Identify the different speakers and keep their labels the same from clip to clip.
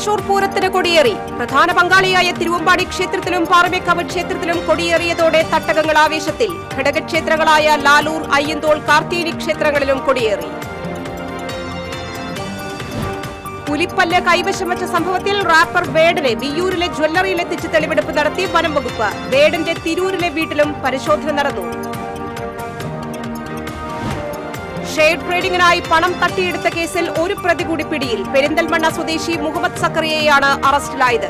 Speaker 1: തൃശൂർ പൂരത്തിന് കൊടിയേറി. പ്രധാന പങ്കാളിയായ തിരുവമ്പാടി ക്ഷേത്രത്തിലും പാറമേക്കാവ് ക്ഷേത്രത്തിലും കൊടിയേറിയതോടെ തട്ടകങ്ങൾ ആവേശത്തിൽ. ഘടകക്ഷേത്രങ്ങളായ ലാലൂർ, അയ്യന്തോൾ, കാർത്തിയേനി ക്ഷേത്രങ്ങളിലും കൊടിയേറി. പുലിപ്പല്ല് കൈവശം വച്ച സംഭവത്തിൽ റാപ്പർ വേടനെ വിയ്യൂരിലെ ജ്വല്ലറിയിലെത്തിച്ച് തെളിവെടുപ്പ് നടത്തി വനം വകുപ്പ്. വേടന്റെ തിരൂരിലെ വീട്ടിലും പരിശോധന നടന്നു. ഷെയർ ട്രേഡിംഗിനായി പണം തട്ടിയെടുത്ത കേസിൽ ഒരു പ്രതി കൂടി പിടിയിൽ. പെരിന്തൽമണ്ണ സ്വദേശി മുഹമ്മദ് സക്കറിയയാണ് അറസ്റ്റിലായത്.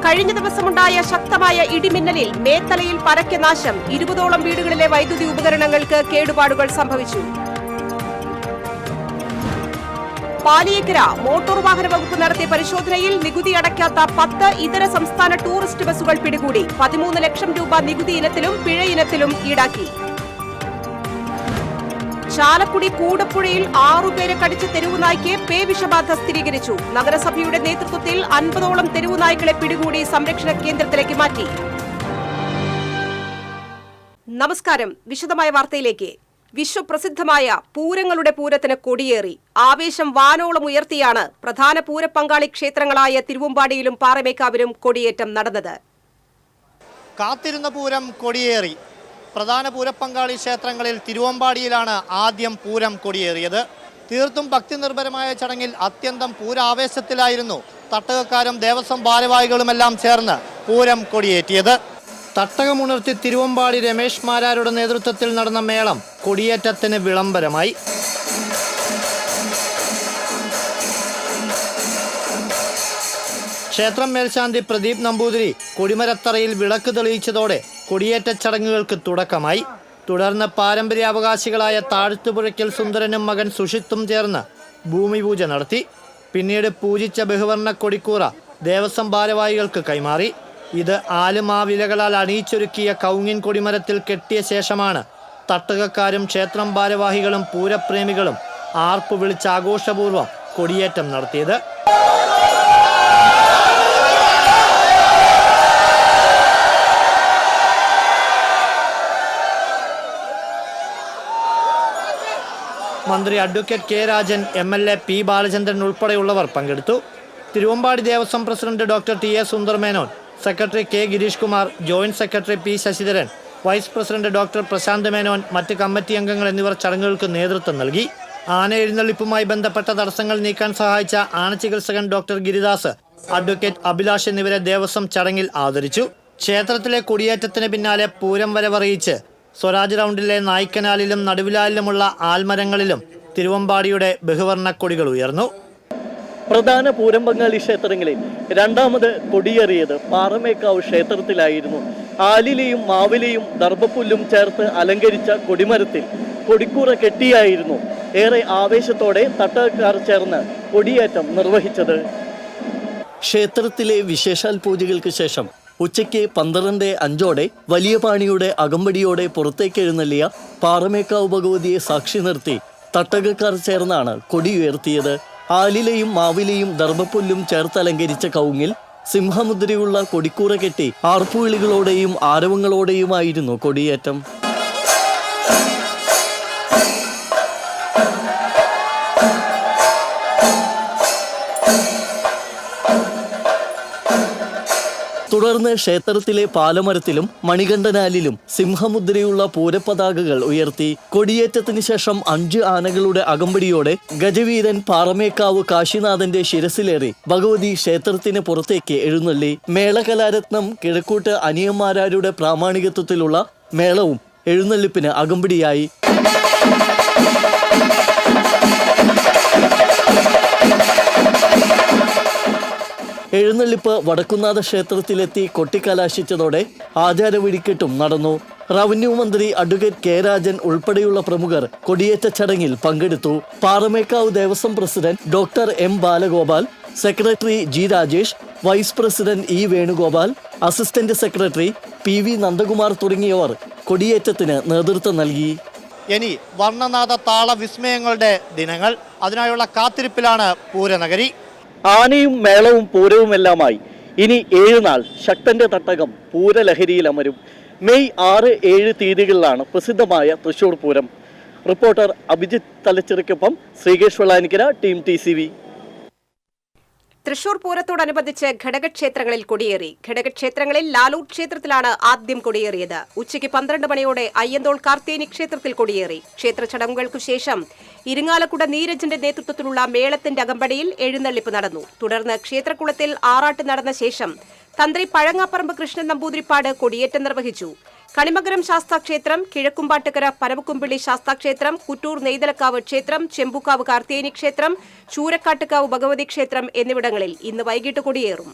Speaker 1: കഴിഞ്ഞ ദിവസമുണ്ടായ ശക്തമായ ഇടിമിന്നലിൽ മേത്തലയിൽ പരക്കെ നാശം. 20ഓളം വീടുകളിലെ വൈദ്യുതി ഉപകരണങ്ങൾക്ക് കേടുപാടുകൾ സംഭവിച്ചു. പാലിയേക്കര മോട്ടോർ വാഹന വകുപ്പ് നടത്തിയ പരിശോധനയിൽ നികുതി അടയ്ക്കാത്ത 10 ഇതര സംസ്ഥാന ടൂറിസ്റ്റ് ബസ്സുകൾ പിടികൂടി. 13 ലക്ഷം രൂപ നികുതി ഇനത്തിലും പിഴ ഇനത്തിലും ഈടാക്കി. ചാലക്കുടി കൂടപ്പുഴയിൽ 6 പേരെ കടിച്ച തെരുവുനായ്ക്ക് പേവിഷബാധ സ്ഥിരീകരിച്ചു. നഗരസഭയുടെ നേതൃത്വത്തിൽ 50ഓളം തെരുവുനായ്ക്കളെ പിടികൂടി സംരക്ഷണ കേന്ദ്രത്തിലേക്ക് മാറ്റി. നമസ്കാരം. വിശദമായ വാർത്തയിലേക്ക്. വിശ്വപ്രസിദ്ധമായ പൂരങ്ങളുടെ പൂരത്തിന് കൊടിയേറി. ആവേശം വാനോളം ഉയർത്തിയാണ് പ്രധാന പൂരപ്പങ്കാളി ക്ഷേത്രങ്ങളായ തിരുവമ്പാടിയിലും പാറമേക്കാവിലും കൊടിയേറ്റം നടന്നത്.
Speaker 2: കാത്തിരുന്ന പൂരം കൊടിയേറി. പ്രധാന പൂരപ്പങ്കാളി ക്ഷേത്രങ്ങളിൽ തിരുവമ്പാടിയിലാണ് ആദ്യം പൂരം കൊടിയേറിയത്. തീർത്തും ഭക്തിനിർഭരമായ ചടങ്ങിൽ അത്യന്തം പൂരാവേശത്തിലായിരുന്നു തട്ടകക്കാരും ദേവസ്വം ഭാരവാഹികളുമെല്ലാം ചേർന്ന് പൂരം കൊടിയേറ്റിയത്. തട്ടകമുണർത്തി തിരുവമ്പാടി രമേശ് മാരാരുടെ നേതൃത്വത്തിൽ നടന്ന മേളം കൊടിയേറ്റത്തിന് വിളംബരമായി. ക്ഷേത്രം മേൽശാന്തി പ്രദീപ് നമ്പൂതിരി കൊടിമരത്തറയിൽ വിളക്ക് തെളിയിച്ചതോടെ കൊടിയേറ്റ ചടങ്ങുകൾക്ക് തുടക്കമായി. തുടർന്ന് പാരമ്പര്യാവകാശികളായ താഴ്ത്തുപുഴയ്ക്കൽ സുന്ദരനും മകൻ സുഷിത്തും ചേർന്ന് ഭൂമിപൂജ നടത്തി. പിന്നീട് പൂജിച്ച ബഹുവർണ്ണ കൊടിക്കൂറ ദേവസ്വം ഭാരവാഹികൾക്ക് കൈമാറി. ഇത് ആലുമാവിലകളാൽ അണിയിച്ചൊരുക്കിയ കൗങ്ങിൻ കൊടിമരത്തിൽ കെട്ടിയ ശേഷമാണ് തട്ടകക്കാരും ക്ഷേത്രം ഭാരവാഹികളും പൂരപ്രേമികളും ആർപ്പ് വിളിച്ച് ആഘോഷപൂർവ്വം കൊടിയേറ്റം നടത്തിയത്. മന്ത്രി advocate K Rajan, MLA P Balachandran ഉൾപ്പെടെയുള്ളവർ പങ്കെടുത്തു. Thiruvambadi Devaswom president doctor T A. Sundar Menon, secretary K Girish Kumar, joint secretary P Sasidharan, vice president doctor Prashanth Menon, മറ്റ് കമ്മിറ്റി അംഗങ്ങൾ എന്നിവർ ചടങ്ങുകൾക്ക് നേതൃത്വം നൽകി. ആന എഴുന്നള്ളിപ്പുമായി ബന്ധപ്പെട്ട തടസ്സങ്ങൾ നീക്കാൻ സഹായിച്ച ആനച്ചികിത്സകൻ ഡോക്ടർ ഗിരിദാസ്, അഡ്വക്കേറ്റ് അഭിലാഷ് എന്നിവരെ ദേവസ്വം ചടങ്ങിൽ ആദരിച്ചു. ക്ഷേത്രത്തിലെ കൊടിയേറ്റത്തിന് പിന്നാലെ പൂരം വരവറിയിച്ച് സ്വരാജ് റൗണ്ടിലെ നായ്ക്കനാലിലും നടുവിലാലിലുമുള്ള ആൽമരങ്ങളിലും തിരുവമ്പാടിയുടെ ബഹുവർണ്ണ കൊടികൾ ഉയർന്നു.
Speaker 3: പ്രധാന പൂരം പങ്കാളി ക്ഷേത്രങ്ങളിൽ രണ്ടാമത് കൊടിയേറിയത് പാറമേക്കാവ് ക്ഷേത്രത്തിലായിരുന്നു. ആലിലെയും മാവിലെയും ദർഭപ്പുല്ലും ചേർത്ത് അലങ്കരിച്ച കൊടിമരത്തിൽ കൊടിക്കൂറ കെട്ടിയായിരുന്നു ഏറെ ആവേശത്തോടെ തട്ടകക്കാർ ചേർന്ന് കൊടിയേറ്റം നിർവഹിച്ചത്.
Speaker 4: ക്ഷേത്രത്തിലെ വിശേഷാൽ പൂജകൾക്ക് ശേഷം ഉച്ചയ്ക്ക് 12:05 വലിയ പാണിയുടെ അകമ്പടിയോടെ പുറത്തേക്ക് എഴുന്നള്ളിയ പാറമേക്കാവ് ഭഗവതിയെ സാക്ഷി നിർത്തി തട്ടകക്കാർ ചേർന്നാണ് കൊടിയുയർത്തിയത്. ആലിലെയും മാവിലെയും ദർഭപ്പുല്ലും ചേർത്തലങ്കരിച്ച കൗങ്ങിൽ സിംഹമുദ്രയുള്ള കൊടിക്കൂറ കെട്ടി ആർപ്പുവിളികളോടെയും ആരവങ്ങളോടെയുമായിരുന്നു കൊടിയേറ്റം. തുടർന്ന് ക്ഷേത്രത്തിലെ പാലമരത്തിലും മണികണ്ഠനാലിലും സിംഹമുദ്രയുള്ള പൂരപതാകകൾ ഉയർത്തി. കൊടിയേറ്റത്തിന് ശേഷം 5 ആനകളുടെ അകമ്പടിയോടെ ഗജവീരൻ പാറമേക്കാവ് കാശിനാഥന്റെ ശിരസിലേറി ഭഗവതി ക്ഷേത്രത്തിന് പുറത്തേക്ക് എഴുന്നള്ളി. മേളകലാരത്നം കിഴക്കൂട്ട് അനിയന്മാരാരുടെ പ്രാമാണികത്വത്തിലുള്ള മേളവും എഴുന്നള്ളിപ്പിന് അകമ്പടിയായി. എഴുന്നള്ളിപ്പ് വടക്കുന്നാഥ ക്ഷേത്രത്തിലെത്തി കൊട്ടിക്കലാശിച്ചതോടെ ആചാരവെടിക്കെട്ടും നടന്നു. റവന്യൂ മന്ത്രി അഡ്വക്കേറ്റ് കെ രാജൻ ഉൾപ്പെടെയുള്ള പ്രമുഖർ കൊടിയേറ്റ ചടങ്ങിൽ പങ്കെടുത്തു. Paramekkavu Devaswom president doctor M Balagopal, secretary G Rajesh, vice president E Venugopal, assistant secretary PV Nandakumar തുടങ്ങിയവർ കൊടിയേറ്റത്തിന് നേതൃത്വം നൽകി.
Speaker 2: ഇനി വർണ്ണനാഥ താള വിസ്മയങ്ങളുടെ ദിനങ്ങൾ. അതിനായുള്ള കാത്തിരിപ്പിലാണ് പൂരനഗരി.
Speaker 3: ആനയും മേളവും പൂരവുമെല്ലാമായി ഇനി 7 നാൾ ശക്തന്റെ തട്ടകം പൂരലഹരിയിൽ അമരും. മെയ് 6, 7 തീയതികളിലാണ് പ്രസിദ്ധമായ തൃശൂർ പൂരം. റിപ്പോർട്ടർ അഭിജിത്ത് തലച്ചിറയ്ക്കൊപ്പം ശ്രീകേഷ് വെള്ളാനിക്കര, ടീം TCV.
Speaker 1: തൃശൂർ പൂരത്തോടനുബന്ധിച്ച് ഘടകക്ഷേത്രങ്ങളിൽ കൊടിയേറി. ഘടകക്ഷേത്രങ്ങളിൽ ലാലൂർ ക്ഷേത്രത്തിലാണ് ആദ്യം കൊടിയേറിയത്. ഉച്ചയ്ക്ക് 12 മണിയോടെ അയ്യന്തോൾ കാർത്തേനി ക്ഷേത്രത്തിൽ കൊടിയേറി. ക്ഷേത്ര ചടങ്ങുകൾക്കു ശേഷം ഇരിങ്ങാലക്കുട നീരജന്റെ നേതൃത്വത്തിലുള്ള മേളത്തിന്റെ അകമ്പടിയിൽ എഴുന്നള്ളിപ്പ് നടന്നു. തുടർന്ന് ക്ഷേത്രക്കുളത്തിൽ ആറാട്ട് നടന്ന ശേഷം തന്ത്രി പഴങ്ങാപ്പറമ്പ് കൃഷ്ണൻ നമ്പൂതിരിപ്പാട് കൊടിയേറ്റം നിർവഹിച്ചു. കണിമംഗലം ശാസ്താക്ഷേത്രം, കിഴക്കുംപാട്ടുകര പനവക്കുംപിള്ളി ശാസ്താക്ഷേത്രം, കുറ്റൂർ നെയ്തലക്കാവ് ക്ഷേത്രം, ചെമ്പുക്കാവ് കാർത്തേനി ക്ഷേത്രം, ചൂരക്കാട്ടുകാവ് ഭഗവതി ക്ഷേത്രം എന്നിവിടങ്ങളിൽ ഇന്ന് വൈകിട്ട് കൊടിയേറും.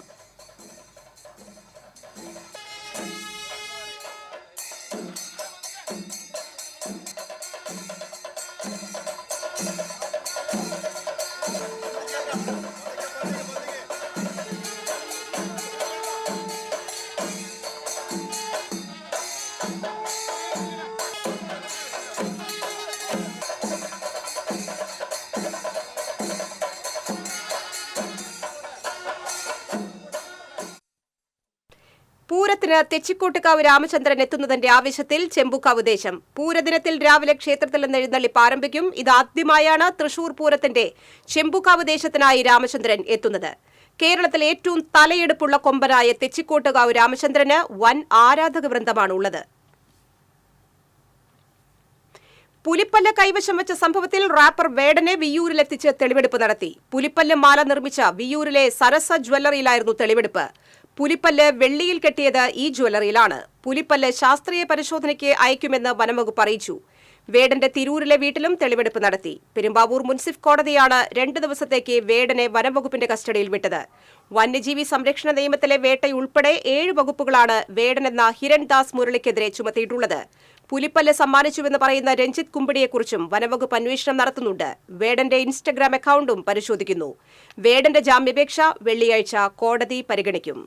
Speaker 1: പൂരത്തിന് തെച്ചിക്കോട്ടുകാവ് രാമചന്ദ്രൻ എത്തുന്നതിന്റെ ആവേശത്തിൽ ചെമ്പുക്കാവ് ദേശം. പൂരദിനത്തിൽ രാവിലെ ക്ഷേത്രത്തിൽ നിന്ന് എഴുന്നള്ളിപ്പ് ആരംഭിക്കും. ഇതാദ്യമായാണ് തൃശൂർ പൂരത്തിന്റെ ചെമ്പുക്കാവ് ദേശത്തിനായി രാമചന്ദ്രൻ എത്തുന്നത്. കേരളത്തിലെ ഏറ്റവും തലയെടുപ്പുള്ള കൊമ്പനായ തെച്ചിക്കോട്ടുകാവ് രാമചന്ദ്രന് വൻ ആരാധക വൃന്ദമാണുള്ളത്. പുലിപ്പല്ല് കൈവശം വെച്ച സംഭവത്തിൽ റാപ്പർ വേടനെ വിയ്യൂരിലെത്തിച്ച് തെളിവെടുപ്പ് നടത്തി. പുലിപ്പല്ല് മാല നിർമ്മിച്ച വിയ്യൂരിലെ സരസ ജ്വല്ലറിയിലായിരുന്നു തെളിവെടുപ്പ്. പുലിപ്പല്ല് വെള്ളിയിൽ കെട്ടിയത് ഈ ജ്വല്ലറിയിലാണ്. പുലിപ്പല്ല് ശാസ്ത്രീയ പരിശോധനയ്ക്ക് അയക്കുമെന്ന് വനംവകുപ്പ് അറിയിച്ചു. വേടന്റെ തിരൂരിലെ വീട്ടിലും തെളിവെടുപ്പ് നടത്തി. പെരുമ്പാവൂർ മുൻസിഫ് കോടതിയാണ് 2 ദിവസത്തേക്ക് വേടനെ വനംവകുപ്പിന്റെ കസ്റ്റഡിയിൽ വിട്ടത്. വന്യജീവി സംരക്ഷണ നിയമത്തിലെ വേട്ടയുൾപ്പെടെ 7 വകുപ്പുകളാണ് വേടനെന്ന ഹിരൺദാസ് മുരളിക്കെതിരെ ചുമത്തിയിട്ടുള്ളത്. പുലിപ്പല്ല് സമ്മാനിച്ചുവെന്ന് പറയുന്ന രഞ്ജിത്ത് കുമ്പിടിയെക്കുറിച്ചും വനംവകുപ്പ് അന്വേഷണം നടത്തുന്നുണ്ട്. വേടന്റെ ഇൻസ്റ്റഗ്രാം അക്കൌണ്ടും പരിശോധിക്കുന്നു. വേടന്റെ ജാമ്യാപേക്ഷ വെള്ളിയാഴ്ച കോടതി പരിഗണിക്കും.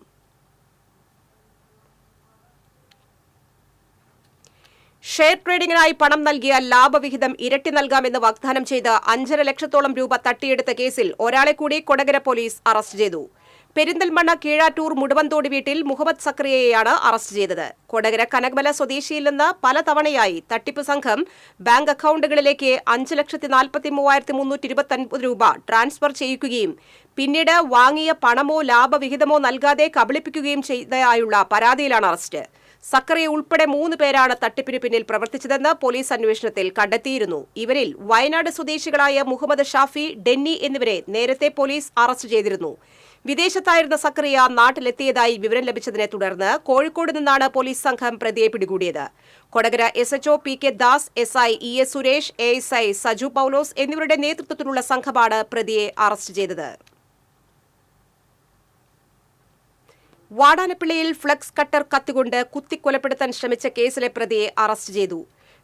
Speaker 1: ഷെയർ ട്രേഡിംഗിനായി പണം നൽകിയ ലാഭവിഹിതം ഇരട്ടി നൽകാമെന്ന് വാഗ്ദാനം ചെയ്ത് 5.5 ലക്ഷത്തോളം രൂപ തട്ടിയെടുത്ത കേസിൽ ഒരാളെ കൂടി കൊടകര പോലീസ് അറസ്റ്റ് ചെയ്തു. പെരിന്തൽമണ്ണ കീഴാറ്റൂർ മുടുവന്തോടി വീട്ടിൽ മുഹമ്മദ് സക്രിയയെയാണ് അറസ്റ്റ് ചെയ്തത്. കൊടകര കനകമല സ്വദേശിയിൽ നിന്ന് പലതവണയായി തട്ടിപ്പ് സംഘം ബാങ്ക് അക്കൌണ്ടുകളിലേക്ക് 5,43,329 രൂപ ട്രാൻസ്ഫർ ചെയ്യിക്കുകയും പിന്നീട് വാങ്ങിയ പണമോ ലാഭവിഹിതമോ നൽകാതെ കബളിപ്പിക്കുകയും ചെയ്തതായുള്ള പരാതിയിലാണ് അറസ്റ്റ്. സക്കറിയ ഉൾപ്പെടെ 3 പേരാണ് തട്ടിപ്പിന് പിന്നിൽ പ്രവർത്തിച്ചതെന്ന് പോലീസ് അന്വേഷണത്തിൽ കണ്ടെത്തിയിരുന്നു. ഇവരിൽ വയനാട് സ്വദേശികളായ മുഹമ്മദ് ഷാഫി, ഡെന്നി എന്നിവരെ നേരത്തെ പോലീസ് അറസ്റ്റ് ചെയ്തിരുന്നു. വിദേശത്തായിരുന്ന സക്കറിയ നാട്ടിലെത്തിയതായി വിവരം ലഭിച്ചതിനെ തുടർന്ന് കോഴിക്കോട് നിന്നാണ് പോലീസ് സംഘം പ്രതിയെ പിടികൂടിയത്. Kodakara SHO PK Das, SI ES Suresh, ASI Saju Paulose എന്നിവരുടെ നേതൃത്വത്തിലുള്ള സംഘമാണ് പ്രതിയെ അറസ്റ്റ് ചെയ്തത്. വാടാനപ്പള്ളിയിൽ ഫ്ലക്സ് കട്ടർ കത്തികൊണ്ട് കുത്തിക്കൊലപ്പെടുത്താൻ ശ്രമിച്ച കേസിലെ പ്രതിയെ അറസ്റ്റ് ചെയ്തു.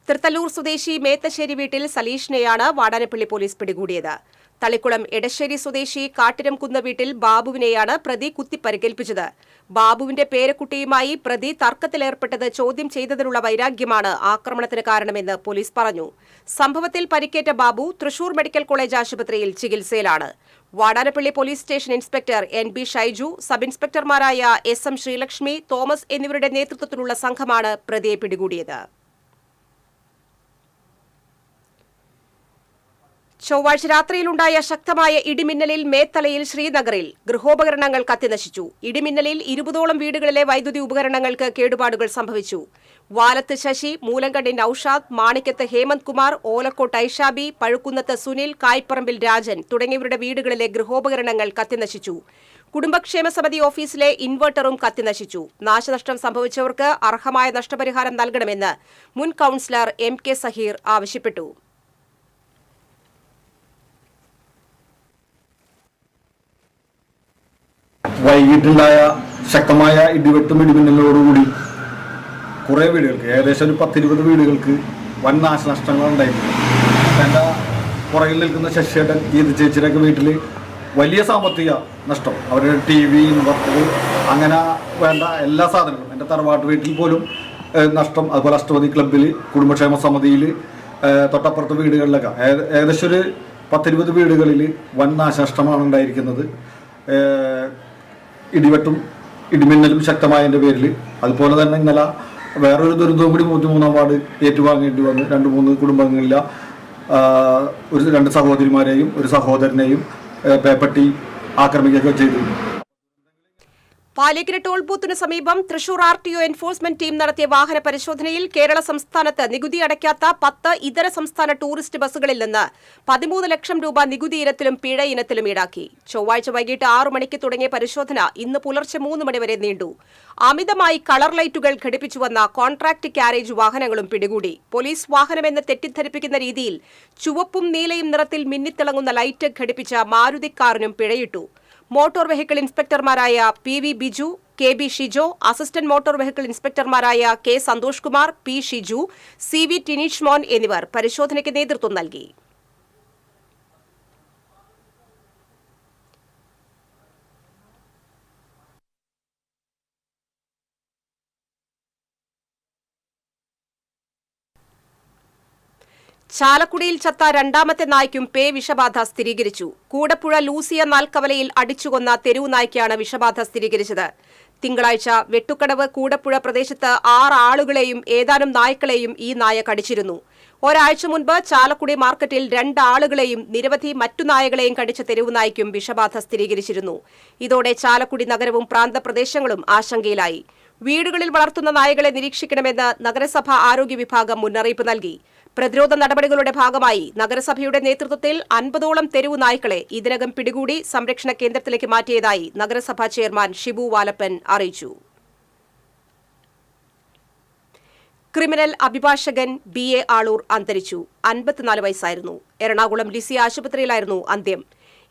Speaker 1: തൃത്തല്ലൂർ സ്വദേശി മേത്തശ്ശേരി വീട്ടിൽ സലീഷിനെയാണ് വാടാനപ്പള്ളി പോലീസ് പിടികൂടിയത്. തളിക്കുളം എടശ്ശേരി സ്വദേശി കാട്ടിരംകുന്ന് വീട്ടിൽ ബാബുവിനെയാണ് പ്രതി കുത്തിപ്പരിക്കേൽപ്പിച്ചത്. ബാബുവിന്റെ പേരക്കുട്ടിയുമായി പ്രതി തർക്കത്തിലേർപ്പെട്ടത് ചോദ്യം ചെയ്തതിനുള്ള വൈരാഗ്യമാണ് ആക്രമണത്തിന് കാരണമെന്ന് പോലീസ് പറഞ്ഞു. സംഭവത്തിൽ പരിക്കേറ്റ ബാബു തൃശൂർ മെഡിക്കൽ കോളേജ് ആശുപത്രിയിൽ ചികിത്സയിലാണ്. Vadanappally police station inspector NB Shaiju, sub ഇൻസ്പെക്ടർമാരായ SM ശ്രീലക്ഷ്മി, തോമസ് എന്നിവരുടെ നേതൃത്വത്തിലുള്ള സംഘമാണ് പ്രതിയെ പിടികൂടിയത്. ചൊവ്വാഴ്ച രാത്രിയിലുണ്ടായ ശക്തമായ ഇടിമിന്നലിൽ മേത്തലയിൽ ശ്രീനഗറിൽ ഗൃഹോപകരണങ്ങൾ കത്തിനശിച്ചു. ഇടിമിന്നലിൽ 20ഓളം വീടുകളിലെ വൈദ്യുതി ഉപകരണങ്ങൾക്ക് കേടുപാടുകൾ സംഭവിച്ചു. വാലത്ത് ശശി, മൂലങ്കണ്ടി നൌഷാദ്, മാണിക്കത്ത് ഹേമന്ത് കുമാർ, ഓലക്കോട്ട് ഐഷാബി, പഴുക്കുന്നത്ത് സുനിൽ, കായ്പറമ്പിൽ രാജൻ തുടങ്ങിയവരുടെ വീടുകളിലെ ഗൃഹോപകരണങ്ങൾ കത്തിനശിച്ചു. കുടുംബക്ഷേമ സമിതി ഓഫീസിലെ ഇൻവെർട്ടറും കത്തിനശിച്ചു. നാശനഷ്ടം സംഭവിച്ചവർക്ക് അർഹമായ നഷ്ടപരിഹാരം നൽകണമെന്ന് മുൻ കൌൺസിലർ MK സഹീർ ആവശ്യപ്പെട്ടു.
Speaker 5: വൈകിട്ടുണ്ടായ ശക്തമായ ഇടിവെട്ടും ഇടിമിന്നലോടുകൂടി കുറേ വീടുകൾക്ക്, ഏകദേശം ഒരു 10-20 വീടുകൾക്ക് വൻ നാശനഷ്ടങ്ങൾ ഉണ്ടായിരുന്നു. എൻ്റെ പുറകിൽ നിൽക്കുന്ന ശശിയേട്ടൻ, ഗീത ചേച്ചിയുടെയൊക്കെ വീട്ടിൽ വലിയ സാമ്പത്തിക നഷ്ടം. അവരുടെ TV, ഇൻവെർട്ടർ, അങ്ങനെ വേണ്ട എല്ലാ സാധനങ്ങളും. എൻ്റെ തറവാട്ട് വീട്ടിൽ പോലും നഷ്ടം. അതുപോലെ അഷ്ടപതി ക്ലബ്ബിൽ, കുടുംബക്ഷേമ സമിതിയിൽ, തൊട്ടപ്പുറത്തെ വീടുകളിലൊക്കെ ഏകദേശം ഒരു 10-20 വീടുകളിൽ വൻ നാശനഷ്ടമാണ് ഉണ്ടായിരിക്കുന്നത്. ഇടിവെട്ടും ഇടിമിന്നലും ശക്തമായതിൻ്റെ പേരിൽ. അതുപോലെ തന്നെ ഇന്നലെ വേറൊരു ദുരന്തവും കൂടി 103-ാം വാർഡ് ഏറ്റുവാങ്ങേണ്ടി വന്നു. 2-3 കുടുംബങ്ങളിലെ രണ്ട് സഹോദരിമാരെയും ഒരു സഹോദരനെയും പേപ്പട്ടി ആക്രമിക്കുകയൊക്കെ ചെയ്തു.
Speaker 1: പാലേക്കര ടോൾ ബൂത്തിന് സമീപം തൃശൂർ RTO എൻഫോഴ്സ്മെന്റ് ടീം നടത്തിയ വാഹന പരിശോധനയിൽ കേരള സംസ്ഥാനത്ത് നികുതി അടയ്ക്കാത്ത 10 ഇതര സംസ്ഥാന ടൂറിസ്റ്റ് ബസ്സുകളിൽ നിന്ന് 13 ലക്ഷം രൂപ നികുതി ഇനത്തിലും പിഴ ഇനത്തിലും ഈടാക്കി. ചൊവ്വാഴ്ച വൈകിട്ട് 6 മണിക്ക് തുടങ്ങിയ പരിശോധന ഇന്ന് പുലർച്ചെ 3 മണി വരെ നീണ്ടു. അമിതമായി കളർ ലൈറ്റുകൾ ഘടിപ്പിച്ചുവന്ന കോൺട്രാക്ട് ക്യാരേജ് വാഹനങ്ങളും പിടികൂടി. പോലീസ് വാഹനമെന്ന് തെറ്റിദ്ധരിപ്പിക്കുന്ന രീതിയിൽ ചുവപ്പും നീലയും നിറത്തിൽ മിന്നിത്തിളങ്ങുന്ന ലൈറ്റ് ഘടിപ്പിച്ച മാരുതി കാറിനും പിഴയിട്ടു. മോട്ടോർ വെഹിക്കിൾ ഇൻസ്പെക്ടർമാരായ PV Biju, KB Shijo, assistant motor vehicle ഇൻസ്പെക്ടർമാരായ K Santhosh Kumar, P Shiju, CV Tineesh Mon എന്നിവർ പരിശോധനയ്ക്ക് നേതൃത്വം നൽകി. ചാലക്കുടിയിൽ ചത്ത രണ്ടാമത്തെ നായ്ക്കും പേ വിഷബാധ സ്ഥിരീകരിച്ചു. കൂടപ്പുഴ ലൂസിയ നാൽക്കവലയിൽ അടിച്ചുകൊന്ന തെരുവു നായ്ക്കാണ് വിഷബാധ സ്ഥിരീകരിച്ചത്. തിങ്കളാഴ്ച വെട്ടുക്കടവ് കൂടപ്പുഴ പ്രദേശത്ത് 6 ആളുകളെയും ഏതാനും നായ്ക്കളെയും ഈ നായ കടിച്ചിരുന്നു. ഒരാഴ്ച മുൻപ് ചാലക്കുടി മാർക്കറ്റിൽ 2 ആളുകളെയും നിരവധി മറ്റു നായകളെയും കടിച്ച തെരുവു നായ്ക്കും വിഷബാധ സ്ഥിരീകരിച്ചിരുന്നു. ഇതോടെ ചാലക്കുടി നഗരവും പ്രാന്തപ്രദേശങ്ങളും ആശങ്കയിലായി. വീടുകളിൽ വളർത്തുന്ന നായകളെ നിരീക്ഷിക്കണമെന്ന് നഗരസഭ ആരോഗ്യ വിഭാഗം മുന്നറിയിപ്പ് നൽകി. പ്രതിരോധ നടപടികളുടെ ഭാഗമായി നഗരസഭയുടെ നേതൃത്വത്തിൽ 50ഓളം തെരുവു നായ്ക്കളെ ഇതിനകം പിടികൂടി സംരക്ഷണ കേന്ദ്രത്തിലേക്ക് മാറ്റിയതായി നഗരസഭാ ചെയർമാൻ ഷിബു വാലപ്പൻ അറിയിച്ചു. ക്രിമിനൽ അഭിഭാഷകൻ BA ആളൂർ അന്തരിച്ചു. 54 വയസ്സായിരുന്നു. എറണാകുളം ലിസി ആശുപത്രിയിലായിരുന്നു അന്ത്യം.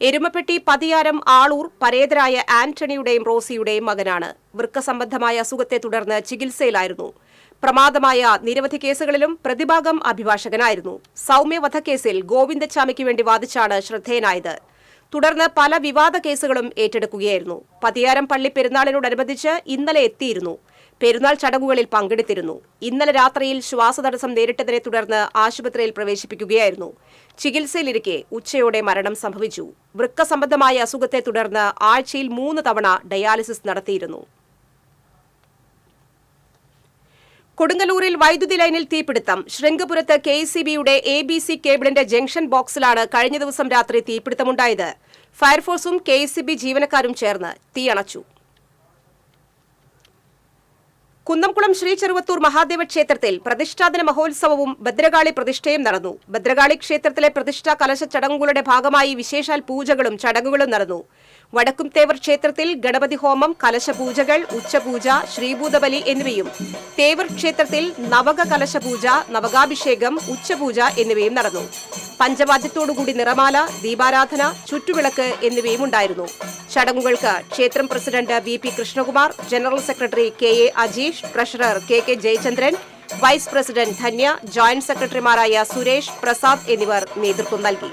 Speaker 1: എരുമപ്പെട്ടി പതിയാരം ആളൂർ പരേതരായ ആന്റണിയുടെയും റോസിയുടെയും മകനാണ്. വൃക്ക സംബന്ധമായ അസുഖത്തെ തുടർന്ന് ചികിത്സയിലായിരുന്നു. പ്രമാദമായ നിരവധി കേസുകളിലും പ്രതിഭാഗം അഭിഭാഷകനായിരുന്നു. സൗമ്യ വധക്കേസിൽ ഗോവിന്ദച്ചാമിക്ക് വേണ്ടി വാദിച്ചാണ് ശ്രദ്ധേയനായത്. തുടർന്ന് പല വിവാദ കേസുകളും ഏറ്റെടുക്കുകയായിരുന്നു. പതിയാരം പള്ളി പെരുന്നാളിനോടനുബന്ധിച്ച് ഇന്നലെ എത്തിയിരുന്നു. പെരുന്നാൾ ചടങ്ങുകളിൽ പങ്കെടുത്തിരുന്നു. ഇന്നലെ രാത്രിയിൽ ശ്വാസതടസ്സം നേരിട്ടതിനെ തുടർന്ന് ആശുപത്രിയിൽ പ്രവേശിപ്പിക്കുകയായിരുന്നു. ചികിത്സയിലിരിക്കെ ഉച്ചയോടെ മരണം സംഭവിച്ചു. വൃക്ക സംബന്ധമായ അസുഖത്തെ തുടർന്ന് ആഴ്ചയിൽ 3 തവണ ഡയാലിസിസ് നടത്തിയിരുന്നു. കൊടുങ്ങല്ലൂരിൽ വൈദ്യുതി ലൈനിൽ തീപിടുത്തം. ശൃംഗപുരത്ത് KECBയുടെ ABC കേബിളിന്റെ ജംഗ്ഷൻ ബോക്സിലാണ് കഴിഞ്ഞ ദിവസം രാത്രി തീപിടുത്തമുണ്ടായത്. ഫയർഫോഴ്സും KECB ജീവനക്കാരും ചേർന്ന് തീയണച്ചു. കുന്നംകുളം ശ്രീ ചെറുവത്തൂർ മഹാദേവ ക്ഷേത്രത്തിൽ പ്രതിഷ്ഠാദിന മഹോത്സവവും ഭദ്രകാളി പ്രതിഷ്ഠയും നടന്നു. ഭദ്രകാളി ക്ഷേത്രത്തിലെ പ്രതിഷ്ഠാ കലശ ചടങ്ങുകളുടെ ഭാഗമായി വിശേഷാൽ പൂജകളും ചടങ്ങുകളും നടന്നു. വടക്കുംതേവർ ക്ഷേത്രത്തിൽ ഗണപതി ഹോമം, കലശപൂജകൾ, ഉച്ചപൂജ, ശ്രീഭൂതബലി എന്നിവയും തേവർ ക്ഷേത്രത്തിൽ നവക കലശപൂജ, നവകാഭിഷേകം, ഉച്ചപൂജ എന്നിവയും നടന്നു. പഞ്ചവാദ്യത്തോടുകൂടി നിറമാല, ദീപാരാധന, ചുറ്റുവിളക്ക് എന്നിവയും ഉണ്ടായിരുന്നു. ചടങ്ങുകൾക്ക് ക്ഷേത്രം president VP Krishnakumar, general secretary KA Ajeesh, treasurer KK Jayachandran, vice president Dhanya, joint സെക്രട്ടറിമാരായ സുരേഷ്, പ്രസാദ് എന്നിവർ നേതൃത്വം നൽകി.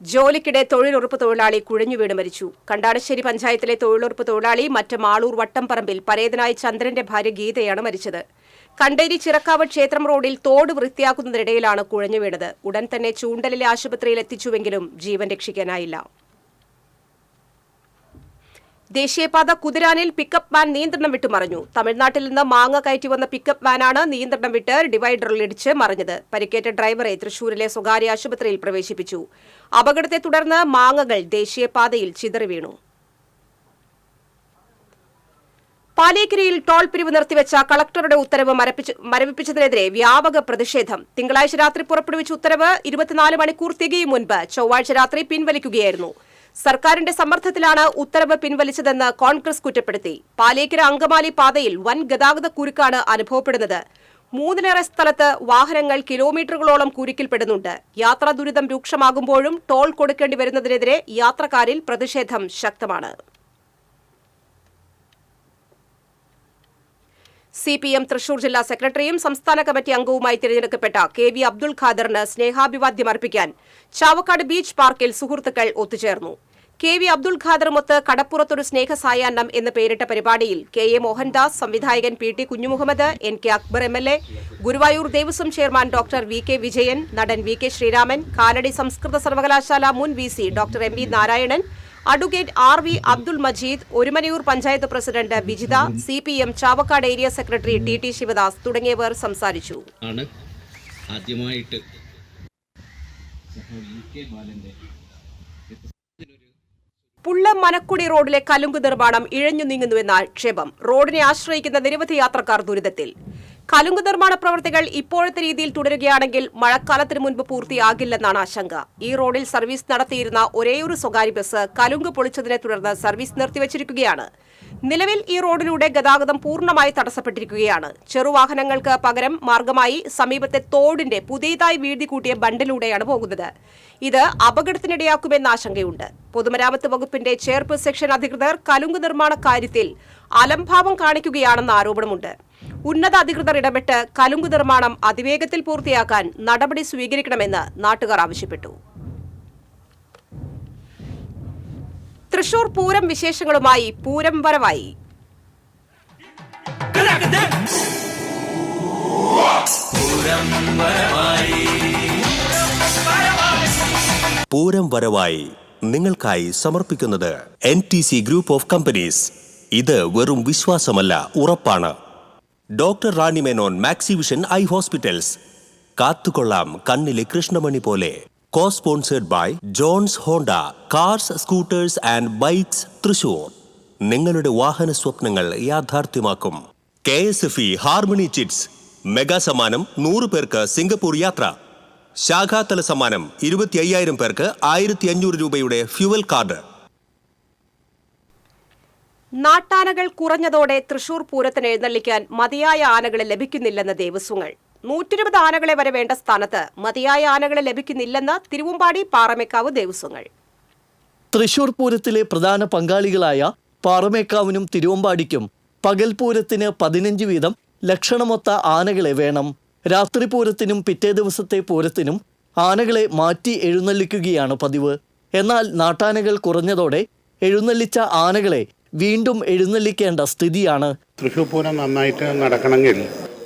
Speaker 1: ജോലിക്കിടെ തൊഴിലുറപ്പ് തൊഴിലാളി കുഴഞ്ഞുവീണ് മരിച്ചു. കണ്ടാടശ്ശേരി പഞ്ചായത്തിലെ തൊഴിലുറപ്പ് തൊഴിലാളി മാളൂർ വട്ടംപറമ്പിൽ പരേതനായ ചന്ദ്രന്റെ ഭാര്യ ഗീതയാണ് മരിച്ചത്. കണ്ടേരി ചിറക്കാവ് ക്ഷേത്രം റോഡിൽ തോട് വൃത്തിയാക്കുന്നതിനിടയിലാണ് കുഴഞ്ഞു വീണത്. ഉടൻ തന്നെ ചൂണ്ടലിലെ ആശുപത്രിയിൽ എത്തിച്ചുവെങ്കിലും ജീവൻ രക്ഷിക്കാനായില്ല. ദേശീയപാത കുതിരാനിൽ പിക്കപ്പ് വാൻ നിയന്ത്രണം വിട്ടു മറിഞ്ഞു. തമിഴ്നാട്ടിൽ നിന്ന് മാങ്ങ കയറ്റി വന്ന പിക്കപ്പ് വാനാണ് നിയന്ത്രണം വിട്ട് ഡിവൈഡറിലിടിച്ച് മറിഞ്ഞത്. പരിക്കേറ്റ ഡ്രൈവറെ തൃശൂരിലെ സ്വകാര്യ ആശുപത്രിയിൽ പ്രവേശിപ്പിച്ചു. അപകടത്തെ തുടർന്ന് മാങ്ങകൾ ദേശീയപാതയിൽ ചിതറി വീണു. പാലേക്കരയിൽ ടോൾ പിരിവ് നിർത്തിവെച്ച കളക്ടറുടെ ഉത്തരവ് മരവിപ്പിച്ചതിനെതിരെ വ്യാപക പ്രതിഷേധം. തിങ്കളാഴ്ച രാത്രി പുറപ്പെടുവിച്ച ഉത്തരവ് 24 മണിക്കൂർ തികയും മുൻപ് ചൊവ്വാഴ്ച രാത്രി പിൻവലിക്കുകയായിരുന്നു. സർക്കാരിന്റെ സമ്മർദ്ദത്തിലാണ് ഉത്തരവ് പിൻവലിച്ചതെന്ന് കോൺഗ്രസ് കുറ്റപ്പെടുത്തി. പാലേക്കര അങ്കമാലി പാതയിൽ വൻ ഗതാഗത കുരുക്കാണ് അനുഭവപ്പെടുന്നത്. 3-ലേറെ സ്ഥലത്ത് വാഹനങ്ങൾ കിലോമീറ്ററുകളോളം കുരുക്കിൽപ്പെടുന്നുണ്ട്. യാത്രാ ദുരിതം രൂക്ഷമാകുമ്പോഴും ടോൾ കൊടുക്കേണ്ടി വരുന്നതിനെതിരെ യാത്രക്കാരിൽ പ്രതിഷേധം ശക്തമാണ്. CPM തൃശൂർ ജില്ലാ സെക്രട്ടറിയും സംസ്ഥാന കമ്മിറ്റി അംഗവുമായി തിരഞ്ഞെടുക്കപ്പെട്ട KV അബ്ദുൾ ഖാദറിന് സ്നേഹാഭിവാദ്യം അർപ്പിക്കാൻ ചാവക്കാട് ബീച്ച് പാർക്കിൽ സുഹൃത്തുക്കൾ ഒത്തുചേർന്നു. KV അബ്ദുൾ ഖാദറുമൊത്ത് കടപ്പുറത്തൊരു സ്നേഹസായാഹ്നം എന്ന് പേരിട്ട പരിപാടിയിൽ KA മോഹൻദാസ്, സംവിധായകൻ PT Kunjumuhammad, NK Akbar MLA, Guruvayur Devaswom chairman doctor VK Vijayan, നടൻ VK ശ്രീരാമൻ, കാലടി സംസ്കൃത സർവകലാശാല മുൻ VC doctor MV Narayanan, advocate RV Abdul Majeed, Orumanayur panchayat president Vijitha, CPM Chavakkad area secretary TT Sivadas തുടങ്ങിയവർ സംസാരിച്ചു. പുള്ള മനക്കുടി റോഡിലെ കലുങ്ക് നിർമ്മാണം ഇഴഞ്ഞു നീങ്ങുന്നുവെന്ന ആക്ഷേപം. റോഡിനെ ആശ്രയിക്കുന്ന നിരവധി യാത്രക്കാർ ദുരിതത്തിൽ. കലുങ്ക് നിർമ്മാണ പ്രവൃത്തികൾ ഇപ്പോഴത്തെ രീതിയിൽ തുടരുകയാണെങ്കിൽ മഴക്കാലത്തിന് മുൻപ് പൂർത്തിയാകില്ലെന്നാണ് ആശങ്ക. ഈ റോഡിൽ സർവീസ് നടത്തിയിരുന്ന ഒരേയൊരു സ്വകാര്യ ബസ് കലുങ്ക് പൊളിച്ചതിനെ തുടർന്ന് സർവീസ് നിർത്തിവച്ചിരിക്കുകയാണ്. നിലവിൽ ഈ റോഡിലൂടെ ഗതാഗതം പൂർണ്ണമായി തടസ്സപ്പെട്ടിരിക്കുകയാണ്. ചെറുവാഹനങ്ങൾക്ക് പകരം മാർഗമായി സമീപത്തെ തോടിന്റെ പുതിയതായി വീതി കൂട്ടിയ ബണ്ടിലൂടെയാണ് പോകുന്നത്. ഇത് അപകടത്തിനിടയാക്കുമെന്ന ആശങ്കയുണ്ട്. പൊതുമരാമത്ത് വകുപ്പിന്റെ ചെയർപേഴ്സൺ സെക്ഷൻ അധികൃതർ കലുങ്ക് നിർമ്മാണ കാര്യത്തിൽ അലംഭാവം കാണിക്കുകയാണെന്ന ആരോപണമുണ്ട്. ഉന്നത അധികൃതർ ഇടപെട്ട് കലുങ്ക് നിർമ്മാണം അതിവേഗത്തിൽ പൂർത്തിയാക്കാൻ നടപടി സ്വീകരിക്കണമെന്ന് നാട്ടുകാർ ആവശ്യപ്പെട്ടു. തൃശൂർ പൂരം വിശേഷങ്ങളുമായി പൂരം വരവായി.
Speaker 6: പൂരം വരവായി നിങ്ങൾക്കായി സമർപ്പിക്കുന്നത് NTC ഗ്രൂപ്പ് ഓഫ് കമ്പനീസ്. ഇത് വെറും വിശ്വാസമല്ല, ഉറപ്പാണ്. Doctor Rani Menon Maxivision eye hospitals. കാത്തുകൊള്ളാം കണ്ണിലെ കൃഷ്ണമണി പോലെ. Co sponsored by Johns Honda cars, scooters and bikes Thrissur. നിങ്ങളുടെ വാഹന സ്വപ്നങ്ങൾ യാഥാർത്ഥ്യമാക്കും. KSFE harmony chits. മെഗാ സമ്മാനം 100 പേർക്ക് സിംഗപ്പൂർ യാത്ര. ശാഖാതല സമ്മാനം 25,000 പേർക്ക് 1,500 രൂപയുടെ ഫ്യൂവൽ കാർഡ്.
Speaker 1: നാട്ടാനകൾ കുറഞ്ഞതോടെ തൃശൂർ പൂരത്തിന് എഴുന്നള്ളിക്കാൻ മതിയായ ആനകളെ ലഭിക്കുന്നില്ലെന്ന് ദേവസ്വങ്ങൾ. 120 ആനകളെ വരെ വേണ്ട സ്ഥാനത്ത് മതിയായ ആനകളെ ലഭിക്കുന്നില്ലെന്ന് തിരുവമ്പാടി പാറമേക്കാവ് ദേവസ്വങ്ങൾ.
Speaker 4: തൃശൂർ പൂരത്തിലെ പ്രധാന പങ്കാളികളായ പാറമേക്കാവിനും തിരുവമ്പാടിക്കും പകൽപൂരത്തിന് 15 വീതം ലക്ഷണമൊത്ത ആനകളെ വേണം. രാത്രി പൂരത്തിനും പിറ്റേ ദിവസത്തെ പൂരത്തിനും ആനകളെ മാറ്റി എഴുന്നള്ളിക്കുകയാണ് പതിവ്. എന്നാൽ നാട്ടാനകൾ കുറഞ്ഞതോടെ എഴുന്നള്ളിച്ച ആനകളെ വീണ്ടും എഴുന്നള്ളിക്കേണ്ട സ്ഥിതിയാണ്.
Speaker 7: തൃശ്ശൂർ പൂരം നന്നായിട്ട് നടക്കണമെങ്കിൽ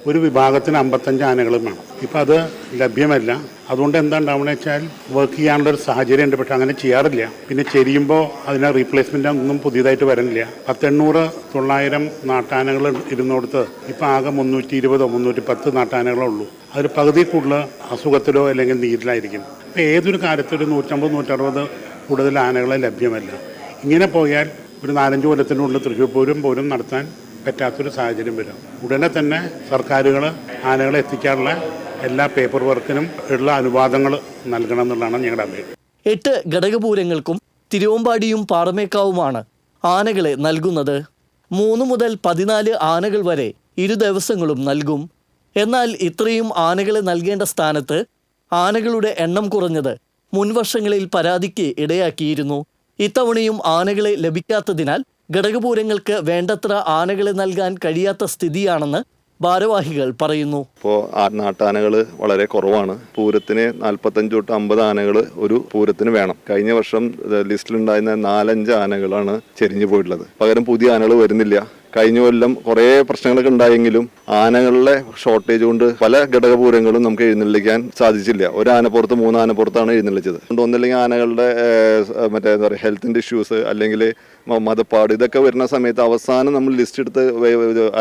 Speaker 7: ഒരു വിഭാഗത്തിന് 55 ആനകളും വേണം. ഇപ്പം അത് ലഭ്യമല്ല. അതുകൊണ്ട് എന്താ ഉണ്ടാവുക വെച്ചാൽ വർക്ക് ചെയ്യാനുള്ളൊരു സാഹചര്യം ഉണ്ട്. പക്ഷെ അങ്ങനെ ചെയ്യാറില്ല. പിന്നെ ചെരിയുമ്പോൾ അതിന് റീപ്ലേസ്മെൻ്റ് ഒന്നും പുതിയതായിട്ട് വരുന്നില്ല. 800-900 നാട്ടാനകൾ ഇരുന്നോടത്ത് ഇപ്പം ആകെ 320-310 നാട്ടാനകളേ ഉള്ളൂ. അതിൽ പകുതി കൂടുതൽ അസുഖത്തിലോ അല്ലെങ്കിൽ നീരിലായിരിക്കും. അപ്പം ഏതൊരു കാര്യത്തിലും 150-160 കൂടുതൽ ആനകളെ ലഭ്യമല്ല. ഇങ്ങനെ പോയാൽ ഒരു 4-5 കൊല്ലത്തിനുള്ളിൽ തൃശ്ശൂർ പൂരം നടത്താൻ പറ്റാത്തൊരു സാഹചര്യം വരും. ഉടനെ തന്നെ സർക്കാരുകൾ ആനകളെ എത്തിക്കാനുള്ള എല്ലാ പേപ്പർ വർക്കിനും ഉള്ള അനുവാദങ്ങൾ നൽകണം എന്നുള്ളതാണ് ഞങ്ങളുടെ അപേക്ഷ.
Speaker 4: 8 ഘടകപൂരങ്ങൾക്കും തിരുവമ്പാടിയും പാറമേക്കാവുമാണ് ആനകളെ നൽകുന്നത്. 3 മുതൽ 14 ആനകൾ വരെ ഇരു ദിവസങ്ങളും നൽകും. എന്നാൽ ഇത്രയും ആനകളെ നൽകേണ്ട സ്ഥാനത്ത് ആനകളുടെ എണ്ണം കുറഞ്ഞത് മുൻവർഷങ്ങളിൽ പരാതിക്ക് ഇടയാക്കിയിരുന്നു. ഇത്തവണയും ആനകളെ ലഭിക്കാത്തതിനാൽ ഘടകപൂരങ്ങൾക്ക് വേണ്ടത്ര ആനകളെ നൽകാൻ കഴിയാത്ത സ്ഥിതിയാണെന്ന് ഭാരവാഹികൾ പറയുന്നു.
Speaker 8: ഇപ്പോൾ നാട്ടാനകൾ വളരെ കുറവാണ്. പൂരത്തിന് 45-50 ആനകൾ ഒരു പൂരത്തിന് വേണം. കഴിഞ്ഞ വർഷം ലിസ്റ്റിലുണ്ടായിരുന്ന 4-5 ആനകളാണ് ചെരിഞ്ഞു പോയിട്ടുള്ളത്. പകരം പുതിയ ആനകൾ വരുന്നില്ല. കഴിഞ്ഞ കൊല്ലം കുറേ പ്രശ്നങ്ങളൊക്കെ ഉണ്ടായെങ്കിലും ആനകളുടെ ഷോർട്ടേജ് കൊണ്ട് പല ഘടകപൂരങ്ങളും നമുക്ക് എഴുന്നള്ളിക്കാൻ സാധിച്ചില്ല. ഒരു ആനപ്പുറത്ത് 3 ആനപ്പുറത്താണ് എഴുന്നള്ളിച്ചത്. ഒന്നല്ലെങ്കിൽ ആനകളുടെ മറ്റേ എന്താ പറയുക ഹെൽത്തിൻ്റെ ഇഷ്യൂസ് അല്ലെങ്കിൽ മതപ്പാട് ഇതൊക്കെ വരുന്ന സമയത്ത് അവസാനം നമ്മൾ ലിസ്റ്റ് എടുത്ത്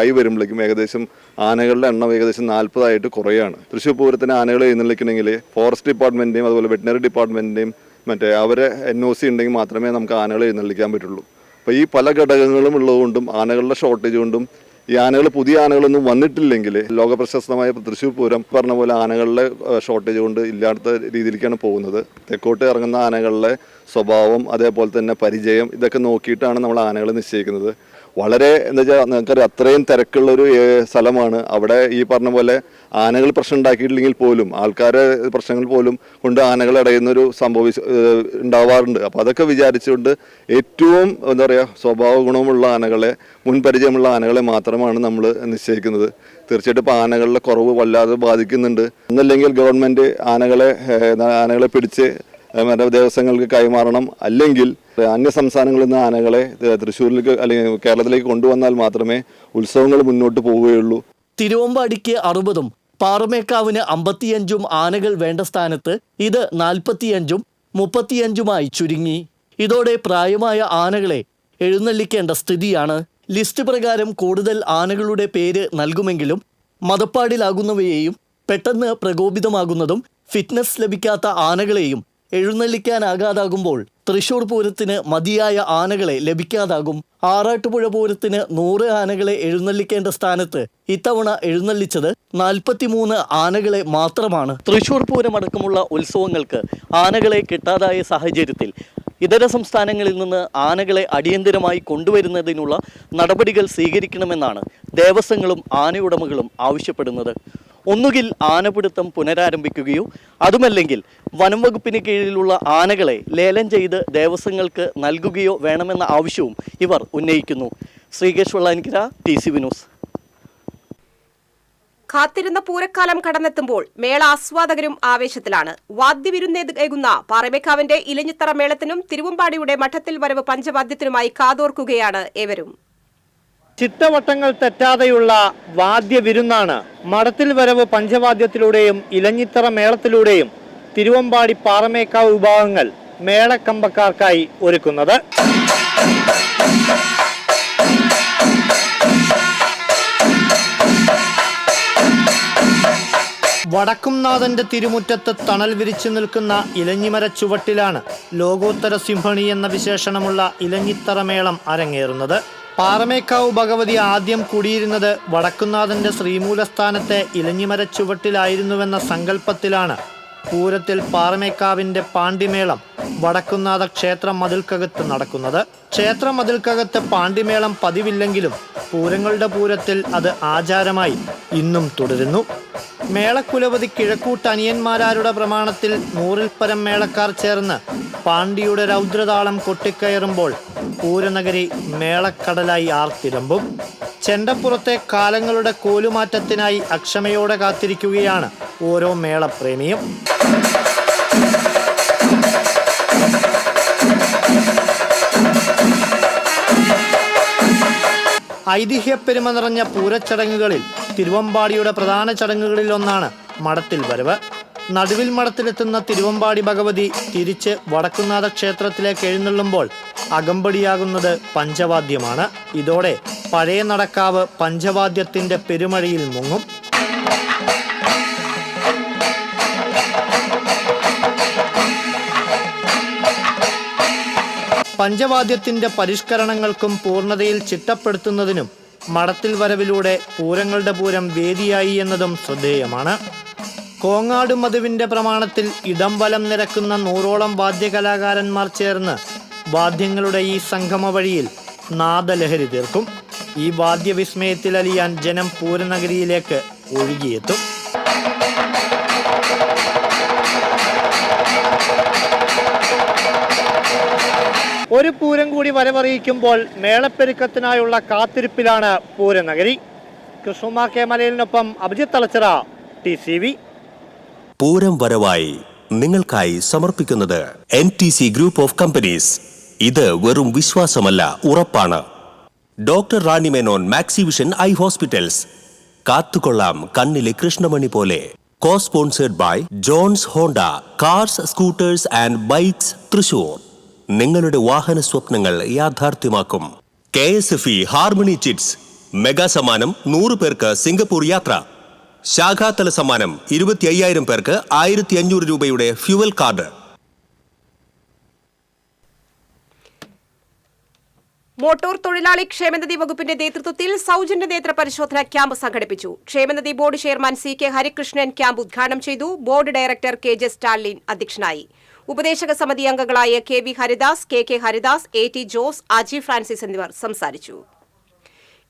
Speaker 8: ആയി വരുമ്പോഴേക്കും ഏകദേശം ആനകളുടെ എണ്ണം ഏകദേശം 40 കുറയാണ്. തൃശ്ശൂർ പൂരത്തിന് ആനകൾ എഴുന്നള്ളിക്കണമെങ്കിൽ ഫോറസ്റ്റ് ഡിപ്പാർട്ട്മെൻറ്റിൻ്റെയും അതുപോലെ വെറ്റിനറി ഡിപ്പാർട്ട്മെൻറ്റിൻ്റെയും മറ്റേ അവരെ NOC ഉണ്ടെങ്കിൽ മാത്രമേ നമുക്ക് ആനകൾ എഴുന്നള്ളിക്കാൻ പറ്റുള്ളൂ. അപ്പോൾ ഈ പല ഘടകങ്ങളും ഉള്ളതുകൊണ്ടും ആനകളുടെ ഷോർട്ടേജ് കൊണ്ടും ഈ ആനകൾ പുതിയ ആനകളൊന്നും വന്നിട്ടില്ലെങ്കിൽ ലോകപ്രശസ്തമായ തൃശ്ശൂർ പൂരം പറഞ്ഞ പോലെ ആനകളുടെ ഷോർട്ടേജ് കൊണ്ട് ഇല്ലാത്ത രീതിയിലേക്കാണ് പോകുന്നത്. തെക്കോട്ട് ഇറങ്ങുന്ന ആനകളുടെ സ്വഭാവം അതേപോലെ തന്നെ പരിചയം ഇതൊക്കെ നോക്കിയിട്ടാണ് നമ്മൾ ആനകൾ നിശ്ചയിക്കുന്നത്. വളരെ എന്താ വെച്ചാൽ നിങ്ങൾക്കറിയാം അത്രയും തിരക്കുള്ളൊരു സ്ഥലമാണ്. അവിടെ ഈ പറഞ്ഞ പോലെ ആനകൾ പ്രശ്നം ഉണ്ടാക്കിയിട്ടില്ലെങ്കിൽ പോലും ആൾക്കാരെ പ്രശ്നങ്ങൾ പോലും കൊണ്ട് ആനകൾ ഇടയുന്നൊരു ഉണ്ടാവാറുണ്ട്. അപ്പോൾ അതൊക്കെ വിചാരിച്ചുകൊണ്ട് ഏറ്റവും എന്താ പറയുക സ്വഭാവ ഗുണമുള്ള ആനകളെ മുൻപരിചയമുള്ള ആനകളെ മാത്രമാണ് നമ്മൾ നിശ്ചയിക്കുന്നത്. തീർച്ചയായിട്ടും ഇപ്പോൾ ആനകളുടെ കുറവ് വല്ലാതെ ബാധിക്കുന്നുണ്ട്. ഒന്നല്ലെങ്കിൽ ഗവൺമെൻറ് ആനകളെ പിടിച്ച് മറ്റു ദേവസ്വങ്ങൾക്ക് കൈമാറണം. അല്ലെങ്കിൽ അന്യ സംസ്ഥാനങ്ങളിൽ നിന്ന് ആനകളെ തൃശ്ശൂരിലേക്ക് അല്ലെങ്കിൽ കേരളത്തിലേക്ക് കൊണ്ടുവന്നാൽ മാത്രമേ ഉത്സവങ്ങൾ മുന്നോട്ട് പോവുകയുള്ളൂ.
Speaker 4: തിരുവമ്പാടിക്ക് 60-ഉം പാറമേക്കാവിന് 55-ഉം ആനകൾ വേണ്ട സ്ഥാനത്ത് ഇത് 45-ഉം 35-ഉമായി ചുരുങ്ങി. ഇതോടെ പ്രായമായ ആനകളെ എഴുന്നള്ളിക്കേണ്ട സ്ഥിതിയാണ്. ലിസ്റ്റ് പ്രകാരം കൂടുതൽ ആനകളുടെ പേര് നൽകുമെങ്കിലും മദപ്പാടിലാകുന്നവയെയും പെട്ടെന്ന് പ്രകോപിതമാകുന്നതും ഫിറ്റ്നസ് ലഭിക്കാത്ത ആനകളെയും എഴുന്നള്ളിക്കാനാകാതാകുമ്പോൾ തൃശൂർ പൂരത്തിന് മതിയായ ആനകളെ ലഭിക്കാതാകും. ആറാട്ടുപുഴ പൂരത്തിന് 100 ആനകളെ എഴുന്നള്ളിക്കേണ്ട സ്ഥാനത്ത് ഇത്തവണ എഴുന്നള്ളിച്ചത് 43 ആനകളെ മാത്രമാണ്. തൃശൂർ പൂരമടക്കമുള്ള ഉത്സവങ്ങൾക്ക് ആനകളെ കിട്ടാതായ സാഹചര്യത്തിൽ ഇതര സംസ്ഥാനങ്ങളിൽ നിന്ന് ആനകളെ അടിയന്തരമായി കൊണ്ടുവരുന്നതിനുള്ള നടപടികൾ സ്വീകരിക്കണമെന്നാണ് ദേവസ്വങ്ങളും ആനയുടമകളും ആവശ്യപ്പെടുന്നത്. ഒന്നുകിൽ ആനപിടുത്തം പുനരാരംഭിക്കുകയോ അതുമല്ലെങ്കിൽ വനം വകുപ്പിന് കീഴിലുള്ള ആനകളെ ലേലം ചെയ്ത് ദേവസ്വങ്ങൾക്ക് നൽകുകയോ വേണമെന്ന ആവശ്യവും ഇവർ ഉന്നയിക്കുന്നു. Sreekesh Vellanikkara, TCV news.
Speaker 1: കാത്തിരുന്ന പൂരക്കാലം കടന്നെത്തുമ്പോൾ മേള ആസ്വാദകരും ആവേശത്തിലാണ്. വാദ്യവിരുന്നേകുന്ന പാറമേക്കാവിന്റെ ഇലഞ്ഞിത്തറ മേളത്തിനും തിരുവമ്പാടിയുടെ മഠത്തിൽ വരവ് പഞ്ചവാദ്യത്തിനുമായി കാതോർക്കുകയാണ് ഏവരും.
Speaker 2: ചിട്ടവട്ടങ്ങൾ തെറ്റാതെയുള്ള വാദ്യവിരുന്നാണ് മഠത്തിൽ വരവ് പഞ്ചവാദ്യത്തിലൂടെയും ഇലഞ്ഞിത്തറ മേളത്തിലൂടെയും തിരുവമ്പാടി പാറമേക്കാവ് വിഭാഗങ്ങൾ മേളക്കമ്പക്കാർക്കായി ഒരുക്കുന്നത്. വടക്കുംനാഥന്റെ തിരുമുറ്റത്ത് തണൽ വിരിച്ചു നിൽക്കുന്ന ഇലഞ്ഞിമര ചുവട്ടിലാണ് ലോകോത്തര സിംഹണി എന്ന വിശേഷണമുള്ള ഇലഞ്ഞിത്തറ മേളം അരങ്ങേറുന്നത്. പാറമേക്കാവ് ഭഗവതി ആദ്യം കുടിയിരുന്നത് വടക്കുംനാഥന്റെ ശ്രീമൂലസ്ഥാനത്തെ ഇലഞ്ഞിമര ചുവട്ടിലായിരുന്നുവെന്ന സങ്കല്പത്തിലാണ് പൂരത്തിൽ പാറമേക്കാവിന്റെ പാണ്ടിമേളം വടക്കുംനാഥ ക്ഷേത്ര മതിൽക്കകത്ത് നടക്കുന്നത്. ക്ഷേത്ര മതിൽക്കകത്ത് പാണ്ടിമേളം പതിവില്ലെങ്കിലും പൂരങ്ങളുടെ പൂരത്തിൽ അത് ആചാരമായി ഇന്നും തുടരുന്നു. മേളക്കുലപതി കിഴക്കൂട്ട് അനിയന്മാരാരുടെ പ്രമാണത്തിൽ 100-ൽ പരം മേളക്കാർ ചേർന്ന് പാണ്ടിയുടെ രൗദ്രതാളം കൊട്ടിക്കയറുമ്പോൾ പൂരനഗരി മേളക്കടലായി ആർത്തിരമ്പും. ചെണ്ടപ്പുറത്തെ കാലങ്ങളുടെ കോലുമാറ്റത്തിനായി അക്ഷമയോടെ കാത്തിരിക്കുകയാണ് ഓരോ മേളപ്രേമിയും. ഐതിഹ്യപ്പെരുമ നിറഞ്ഞ പൂരച്ചടങ്ങുകളിൽ തിരുവമ്പാടിയുടെ പ്രധാന ചടങ്ങുകളിൽ ഒന്നാണ് മഠത്തിൽ വരവ്. നടുവിൽ മഠത്തിലെത്തുന്ന തിരുവമ്പാടി ഭഗവതി തിരിച്ച് വടക്കുംനാഥ ക്ഷേത്രത്തിലേക്ക് എഴുന്നള്ളുമ്പോൾ അകമ്പടിയാകുന്നത് പഞ്ചവാദ്യമാണ്. ഇതോടെ പഴയ നടക്കാവ് പഞ്ചവാദ്യത്തിന്റെ പെരുമഴയിൽ മുങ്ങും. പഞ്ചവാദ്യത്തിന്റെ പരിഷ്കരണങ്ങൾക്കും പൂർണ്ണതയിൽ ചിട്ടപ്പെടുത്തുന്നതിനും മഠത്തിൽ വരവിലൂടെ പൂരങ്ങളുടെ പൂരം വേദിയായി എന്നതും ശ്രദ്ധേയമാണ്. കോങ്ങാട് മധുവിന്റെ പ്രമാണത്തിൽ ഇടം വലം നിരക്കുന്ന 100ഓളം വാദ്യകലാകാരന്മാർ ചേർന്ന് വാദ്യങ്ങളുടെ ഈ സംഗമ വഴിയിൽ നാദലഹരി തീർക്കും. ഈ വാദ്യവിസ്മയത്തിലലിയാൻ ജനം പൂരനഗരിയിലേക്ക് ഒഴുകിയെത്തും. ഒരു പൂരം കൂടി വരവറിയിക്കുമ്പോൾ മേളപ്പെരുക്കത്തിനായുള്ള കാത്തിരിപ്പിലാണ് പൂരനഗരി. കൃഷ്ണകുമാർ കെ മലയിലിനൊപ്പം അഭിജിത്ത് തലച്ചിറ, TCV.
Speaker 6: പൂരം വരവായി നിങ്ങൾക്കായി സമർപ്പിക്കുന്നത് NTC ഗ്രൂപ്പ് ഓഫ് കമ്പനീസ്. ഇത് വെറും വിശ്വാസമല്ല, ഉറപ്പാണ്. Doctor Rani Menon Maxivision eye hospitals. കാത്തുകൊള്ളാം കണ്ണിലെ കൃഷ്ണമണി പോലെ. Co sponsored by Johns Honda cars, scooters and bikes, Thrissur. നിങ്ങളുടെ വാഹന സ്വപ്നങ്ങൾ യാഥാർത്ഥ്യമാക്കും. KSFE harmony chits. മെഗാ സമ്മാനം 100 പേർക്ക് സിംഗപ്പൂർ യാത്ര. ശാഖാതല സമ്മാനം 25,000 പേർക്ക് 1,500 രൂപയുടെ ഫ്യൂവൽ കാർഡ്.
Speaker 1: മോട്ടോർ തൊഴിലാളി ക്ഷേമനിധി വകുപ്പിന്റെ നേതൃത്വത്തിൽ സൗജന്യ നേത്ര പരിശോധന ക്യാമ്പ് സംഘടിപ്പിച്ചു. ക്ഷേമനിധി board chairman CK Harikrishnan camp ഉദ്ഘാടനം ചെയ്തു. ബോർഡ് ഡയറക്ടർ KJ സ്റ്റാലിൻ അധ്യക്ഷനായി. ഉപദേശക സമിതി അംഗങ്ങളായ KV Haridas, KK Haridas, AT Jose, Aji Francis എന്നിവർ സംസാരിച്ചു.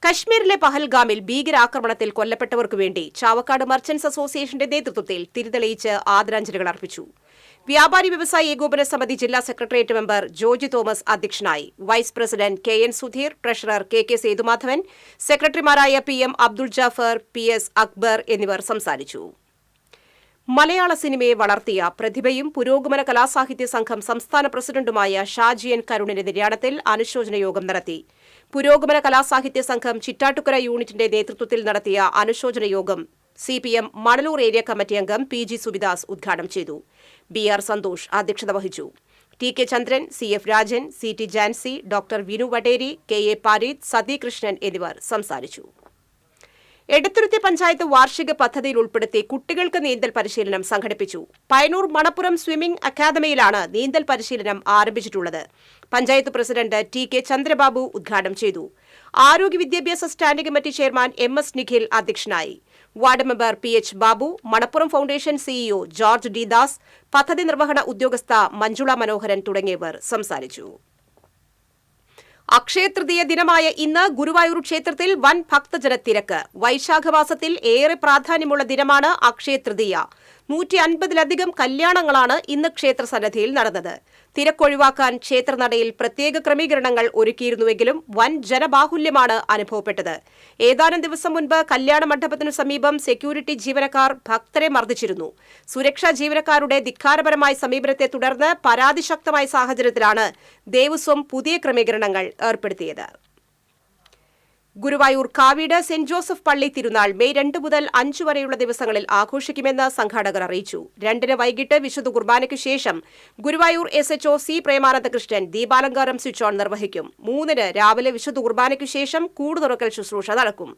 Speaker 1: കശ്മീരിലെ പഹൽഗാമിൽ ഭീകരാക്രമണത്തിൽ കൊല്ലപ്പെട്ടവർക്കു വേണ്ടി ചാവക്കാട് മർച്ചന്റ്സ് അസോസിയേഷന്റെ നേതൃത്വത്തിൽ തിരിതെളിയിച്ച് ആദരാഞ്ജലികൾ അർപ്പിച്ചു. വ്യാപാരി വ്യവസായി ഏകോപന സമിതി ജില്ലാ സെക്രട്ടേറിയറ്റ് മെമ്പർ ജോജി തോമസ് അധ്യക്ഷനായി. Vice president KN Sudheer, treasurer KK Sethumadhavan, സെക്രട്ടറിമാരായ PM അബ്ദുൾ ജാഫർ, PS അക്ബർ എന്നിവർ സംസാരിച്ചു. മലയാള സിനിമയെ വളർത്തിയ പ്രതിഭയും പുരോഗമന കലാസാഹിത്യ സംഘം സംസ്ഥാന പ്രസിഡന്റുമായ ഷാജി എൻ കരുണിന്റെ നിര്യാണത്തിൽ അനുശോചന യോഗം നടത്തി. പുരോഗമന കലാസാഹിത്യ സംഘം ചിറ്റാട്ടുകര യൂണിറ്റിന്റെ നേതൃത്വത്തിൽ നടത്തിയ അനുശോചന യോഗം CPM മണലൂർ ഏരിയ കമ്മിറ്റി അംഗം PG സുബിദാസ് ഉദ്ഘാടനം ചെയ്തു. BR സന്തോഷ് അധ്യക്ഷത വഹിച്ചു. TK Chandran, CF Rajan, CT Jancy, doctor Vinu Vaderi, KA Pareeth, Sathi Krishnan എന്നിവർ സംസാരിച്ചു. എടത്തുരുത്തി പഞ്ചായത്ത് വാർഷിക പദ്ധതിയിൽ ഉൾപ്പെടുത്തി കുട്ടികൾക്ക് നീന്തൽ പരിശീലനം സംഘടിപ്പിച്ചു. പയ്യന്നൂർ മണപ്പുറം സ്വിമ്മിംഗ് അക്കാദമിയിലാണ് നീന്തൽ പരിശീലനം ആരംഭിച്ചിട്ടുള്ളത്. പഞ്ചായത്ത് പ്രസിഡന്റ് TK ചന്ദ്രബാബു ഉദ്ഘാടനം ചെയ്തു. ആരോഗ്യ വിദ്യാഭ്യാസ standing committee chairman MS Nikhil അധ്യക്ഷനായി. Ward member PH Babu, Manappuram foundation CEO George D Das, പദ്ധതി നിർവഹണ ഉദ്യോഗസ്ഥ മഞ്ജുള മനോഹരൻ തുടങ്ങിയവർ സംസാരിച്ചു. അക്ഷയതൃതീയ ദിനമായ ഇന്ന് ഗുരുവായൂർ ക്ഷേത്രത്തിൽ വൻ ഭക്തജനത്തിരക്ക്. വൈശാഖമാസത്തിൽ ഏറെ പ്രാധാന്യമുള്ള ദിനമാണ് അക്ഷയതൃതീയ. 150-ലധികം കല്യാണങ്ങളാണ് ഇന്ന് ക്ഷേത്രസന്നിധിയിൽ നടന്നത്. തിരക്കൊഴിവാക്കാൻ ക്ഷേത്രനടയിൽ പ്രത്യേക ക്രമീകരണങ്ങൾ ഒരുക്കിയിരുന്നുവെങ്കിലും വൻ ജനബാഹുല്യമാണ് അനുഭവപ്പെട്ടത്. ഏതാനും ദിവസം മുൻപ് കല്യാണ മണ്ഡപത്തിനു സമീപം സെക്യൂരിറ്റി ജീവനക്കാർ ഭക്തരെ മർദ്ദിച്ചിരുന്നു. സുരക്ഷാ ജീവനക്കാരുടെ ധിക്കാരപരമായ സമീപനത്തെ തുടർന്ന് പരാതി ശക്തമായ സാഹചര്യത്തിലാണ് ദേവസ്വം പുതിയ ക്രമീകരണങ്ങൾ ഏർപ്പെടുത്തിയത്. ഗുരുവായൂർ കാവീട് സെന്റ് ജോസഫ് പള്ളി തിരുനാൾ മെയ് 2 മുതൽ 5 വരെയുള്ള ദിവസങ്ങളിൽ ആഘോഷിക്കുമെന്ന് സംഘാടകർ അറിയിച്ചു. 2-ന് വൈകിട്ട് വിശുദ്ധ കുർബാനയ്ക്കു ശേഷം ഗുരുവായൂർ SHO C പ്രേമാനന്ദകൃഷ്ണൻ ദീപാലങ്കാരം സ്വിച്ച് ഓൺ നിർവഹിക്കും. 3-ന് രാവിലെ വിശുദ്ധ കുർബാനയ്ക്കു ശേഷം കൂട് തുറക്കൽ ശുശ്രൂഷ നടക്കും.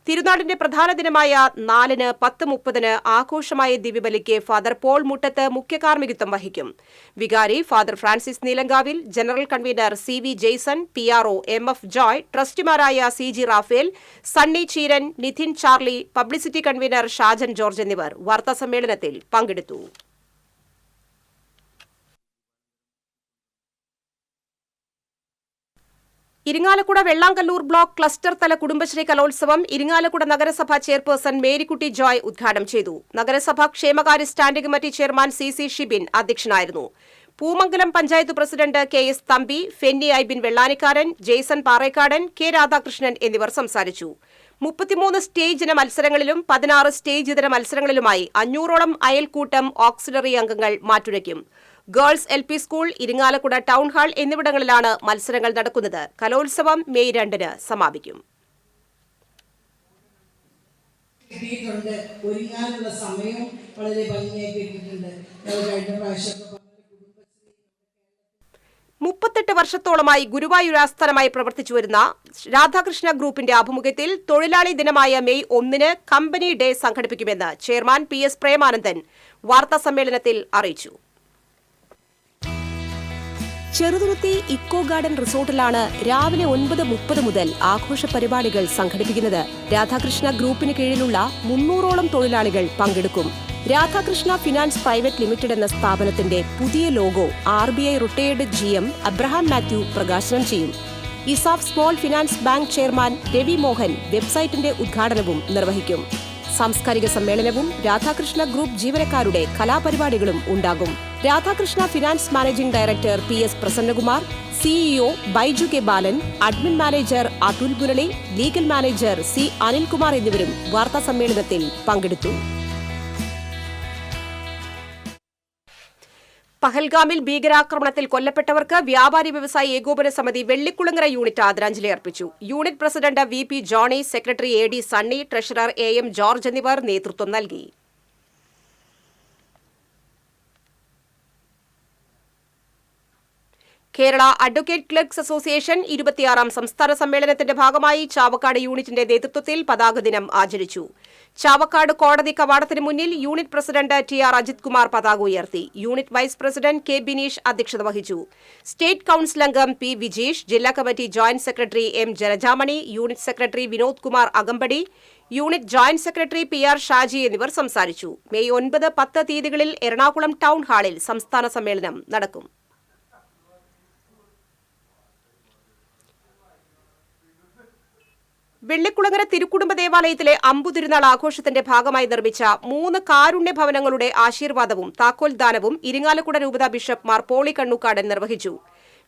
Speaker 1: തിരുനാളിന്റെ പ്രധാന ദിനമായ 4-ന് 10:30-ന് ആഘോഷമായ ദിവ്യബലിക്ക് ഫാദർ പോൾ മുട്ടത്ത് മുഖ്യ കാർമ്മികത്വം വഹിക്കും. വികാരി father Francis Neelankavil, general convener CV Jaison, PRO MF Joy, ട്രസ്റ്റിമാരായ CG Raphael, Sunny Cheeran, Nithin Charlie, publicity convener Shajan George എന്നിവർ വാർത്താസമ്മേളനത്തിൽ പങ്കെടുത്തു. ഇരിങ്ങാലക്കുട വെള്ളാങ്കല്ലൂർ ബ്ലോക്ക് ക്ലസ്റ്റർ തല കുടുംബശ്രീ കലോത്സവം ഇരിങ്ങാലക്കുട നഗരസഭാ ചെയർപേഴ്സൺ മേരിക്കുട്ടി ജോയ് ഉദ്ഘാടനം ചെയ്തു. നഗരസഭാ ക്ഷേമകാര്യ standing committee chairman CC Shibin അധ്യക്ഷനായിരുന്നു. Poomangalam panchayat president KS Thampi, Fenny Ibin Vellanikkaran, Jaison Parekkadan, K Radhakrishnan എന്നിവർ സംസാരിച്ചു. 33 സ്റ്റേജ് ഇന മത്സരങ്ങളിലും 16 സ്റ്റേജ് ഇതര മത്സരങ്ങളിലുമായി 500ഓളം അയൽക്കൂട്ടം ഓക്സിലറി അംഗങ്ങൾ മാറ്റുരയ്ക്കും. Girls LP school, Irinjalakuda town hall എന്നിവിടങ്ങളിലാണ് മത്സരങ്ങൾ നടക്കുന്നത്. കലോത്സവം മെയ് 2-ന് സമാപിക്കും.
Speaker 9: ഒരുങ്ങാനുള്ള സമയം വളരെ ഭംഗിയായി കിട്ടിയിട്ടുണ്ട്. കഴിഞ്ഞ പ്രാവശ്യം
Speaker 1: 38 വർഷത്തോളമായി ഗുരുവായൂർ ആസ്ഥാനമായി പ്രവർത്തിച്ചുവരുന്ന രാധാകൃഷ്ണ ഗ്രൂപ്പിന്റെ ആഭിമുഖ്യത്തിൽ തൊഴിലാളി ദിനമായ മെയ് 1-ന് കമ്പനി ഡേ സംഘടിപ്പിക്കുമെന്ന് ചെയർമാൻ PS പ്രേമാനന്ദൻ വാർത്താസമ്മേളനത്തിൽ അറിയിച്ചു. ചെറുതുരുത്തി ഇക്കോ ഗാർഡൻ റിസോർട്ടിലാണ് രാവിലെ 9:30 മുതൽ ആഘോഷ പരിപാടികൾ സംഘടിപ്പിക്കുന്നത്. രാധാകൃഷ്ണ ഗ്രൂപ്പിന് കീഴിലുള്ള 300ഓളം തൊഴിലാളികൾ പങ്കെടുക്കും. രാധാകൃഷ്ണ ഫിനാൻസ് പ്രൈവറ്റ് ലിമിറ്റഡ് എന്ന സ്ഥാപനത്തിന്റെ പുതിയ logo RBI retired GM Abraham Mathew പ്രകാശനം ചെയ്യും. ESAF small finance bank chairman Ravi Mohan വെബ്സൈറ്റിന്റെ ഉദ്ഘാടനവും നിർവഹിക്കും. സാംസ്കാരിക സമ്മേളനവും രാധാകൃഷ്ണ ഗ്രൂപ്പ് ജീവനക്കാരുടെ കലാപരിപാടികളും ഉണ്ടാകും. Radhakrishna finance managing director PS Prasannakumar, CEO Baiju K Balan, admin manager Athul Murali, legal manager C Anilkumar എന്നിവരും വാർത്താസമ്മേളനത്തിൽ പങ്കെടുത്തു. പഹൽഗാമിൽ ഭീകരാക്രമണത്തിൽ കൊല്ലപ്പെട്ടവർക്ക് വ്യാപാരി വ്യവസായി ഏകോപന സമിതി വെള്ളിക്കുളങ്ങര യൂണിറ്റ് ആദരാഞ്ജലി അർപ്പിച്ചു. Unit president VP Johny, secretary AD Sunny, treasurer AM George എന്നിവർ നേതൃത്വം നൽകി. കേരള അഡ്വക്കേറ്റ് ക്ലർക്സ് അസോസിയേഷൻ 26ാം സംസ്ഥാന സമ്മേളനത്തിന്റെ ഭാഗമായി ചാവക്കാട് യൂണിറ്റിന്റെ നേതൃത്വത്തിൽ പതാക ദിനം ആചരിച്ചു. ചാവക്കാട് കോടതി കവാടത്തിന് മുന്നിൽ unit president TR Ajith Kumar പതാക ഉയർത്തി. Unit vice president K Bineesh അധ്യക്ഷത വഹിച്ചു. സ്റ്റേറ്റ് കൌൺസിൽ അംഗം P വിജേഷ്, ജില്ലാ committee joint secretary M Jalajamani, unit secretary Vinod Kumar അകമ്പടി, unit joint secretary PR Shaji എന്നിവർ സംസാരിച്ചു. മെയ് 9, 10 തീയതികളിൽ എറണാകുളം ടൗൺ ഹാളിൽ സംസ്ഥാന സമ്മേളനം നടക്കും. വെള്ളിക്കുളങ്ങര തിരുക്കുടുംബ ദേവാലയത്തിലെ അമ്പുതിരുനാൾ ആഘോഷത്തിന്റെ ഭാഗമായി നിർമ്മിച്ച 3 കാരുണ്യ ഭവനങ്ങളുടെ ആശീർവാദവും താക്കോൽദാനവും ഇരിങ്ങാലക്കുട രൂപതാ ബിഷപ്പ് മാർ പോളി കണ്ണൂക്കാടൻ നിർവഹിച്ചു.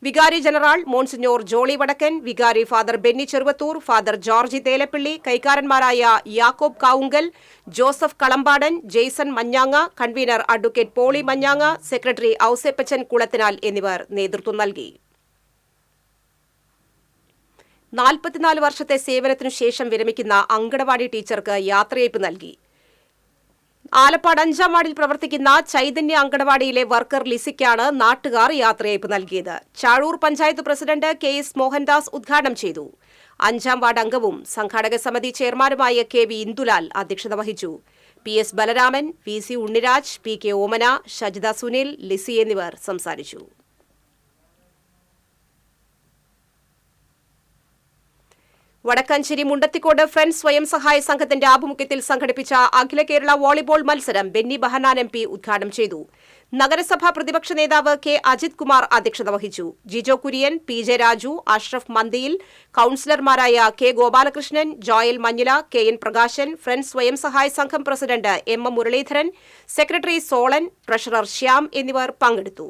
Speaker 1: വികാരി ജനറൽ മോൺസിഞ്ഞോർ ജോളി വടക്കൻ, വികാരി father Benny Cheruvathur, father Georgy Thelappally, കൈക്കാരന്മാരായ യാക്കോബ് Kavungal, Joseph Kalambadan, Jason മഞ്ഞാങ്ങ, convener advocate poly മഞ്ഞാങ്ങ, secretary Ouseppachan Kulathinal എന്നിവർ നേതൃത്വം നൽകി. 44 വർഷത്തെ സേവനത്തിനു ശേഷം വിരമിക്കുന്ന അങ്കണവാടി ടീച്ചർക്ക് യാത്രയയപ്പ് നൽകി. ആലപ്പാട് 5-ാം വാർഡിൽ പ്രവർത്തിക്കുന്ന ചൈതന്യ അങ്കണവാടിയിലെ വർക്കർ ലിസിക്കാണ് നാട്ടുകാർ യാത്രയയപ്പ് നൽകിയത്. ചാഴൂർ പഞ്ചായത്ത് പ്രസിഡന്റ് KS മോഹൻദാസ് ഉദ്ഘാടനം ചെയ്തു. 5-ാം വാർഡ് അംഗവും സംഘാടക സമിതി ചെയർമാനുമായ KV ഇന്ദുലാൽ അധ്യക്ഷത വഹിച്ചു. PS Balaraman, VC Unniraj, PK ഓമന, ഷജിത സുനിൽ, ലിസി എന്നിവർ സംസാരിച്ചു. വടക്കാഞ്ചേരി മുണ്ടത്തിക്കോട് ഫ്രണ്ട്സ് സ്വയം സഹായ സംഘത്തിന്റെ ആഭിമുഖ്യത്തിൽ സംഘടിപ്പിച്ച അഖില കേരള വോളിബോൾ മത്സരം ബെന്നി ബഹനാൻ MP ഉദ്ഘാടനം ചെയ്തു. നഗരസഭാ പ്രതിപക്ഷ നേതാവ് K അജിത് കുമാർ അധ്യക്ഷത വഹിച്ചു. ജിജോ കുര്യൻ, PJ രാജു, അഷ്റഫ് മന്ദിയിൽ, കൌൺസിലർമാരായ K Gopalakrishnan, Joel Manjila, KN Prakashan, friends സ്വയം സഹായ സംഘം president M Muraleedharan, secretary Solan, treasurer Shyam എന്നിവർ പങ്കെടുത്തു.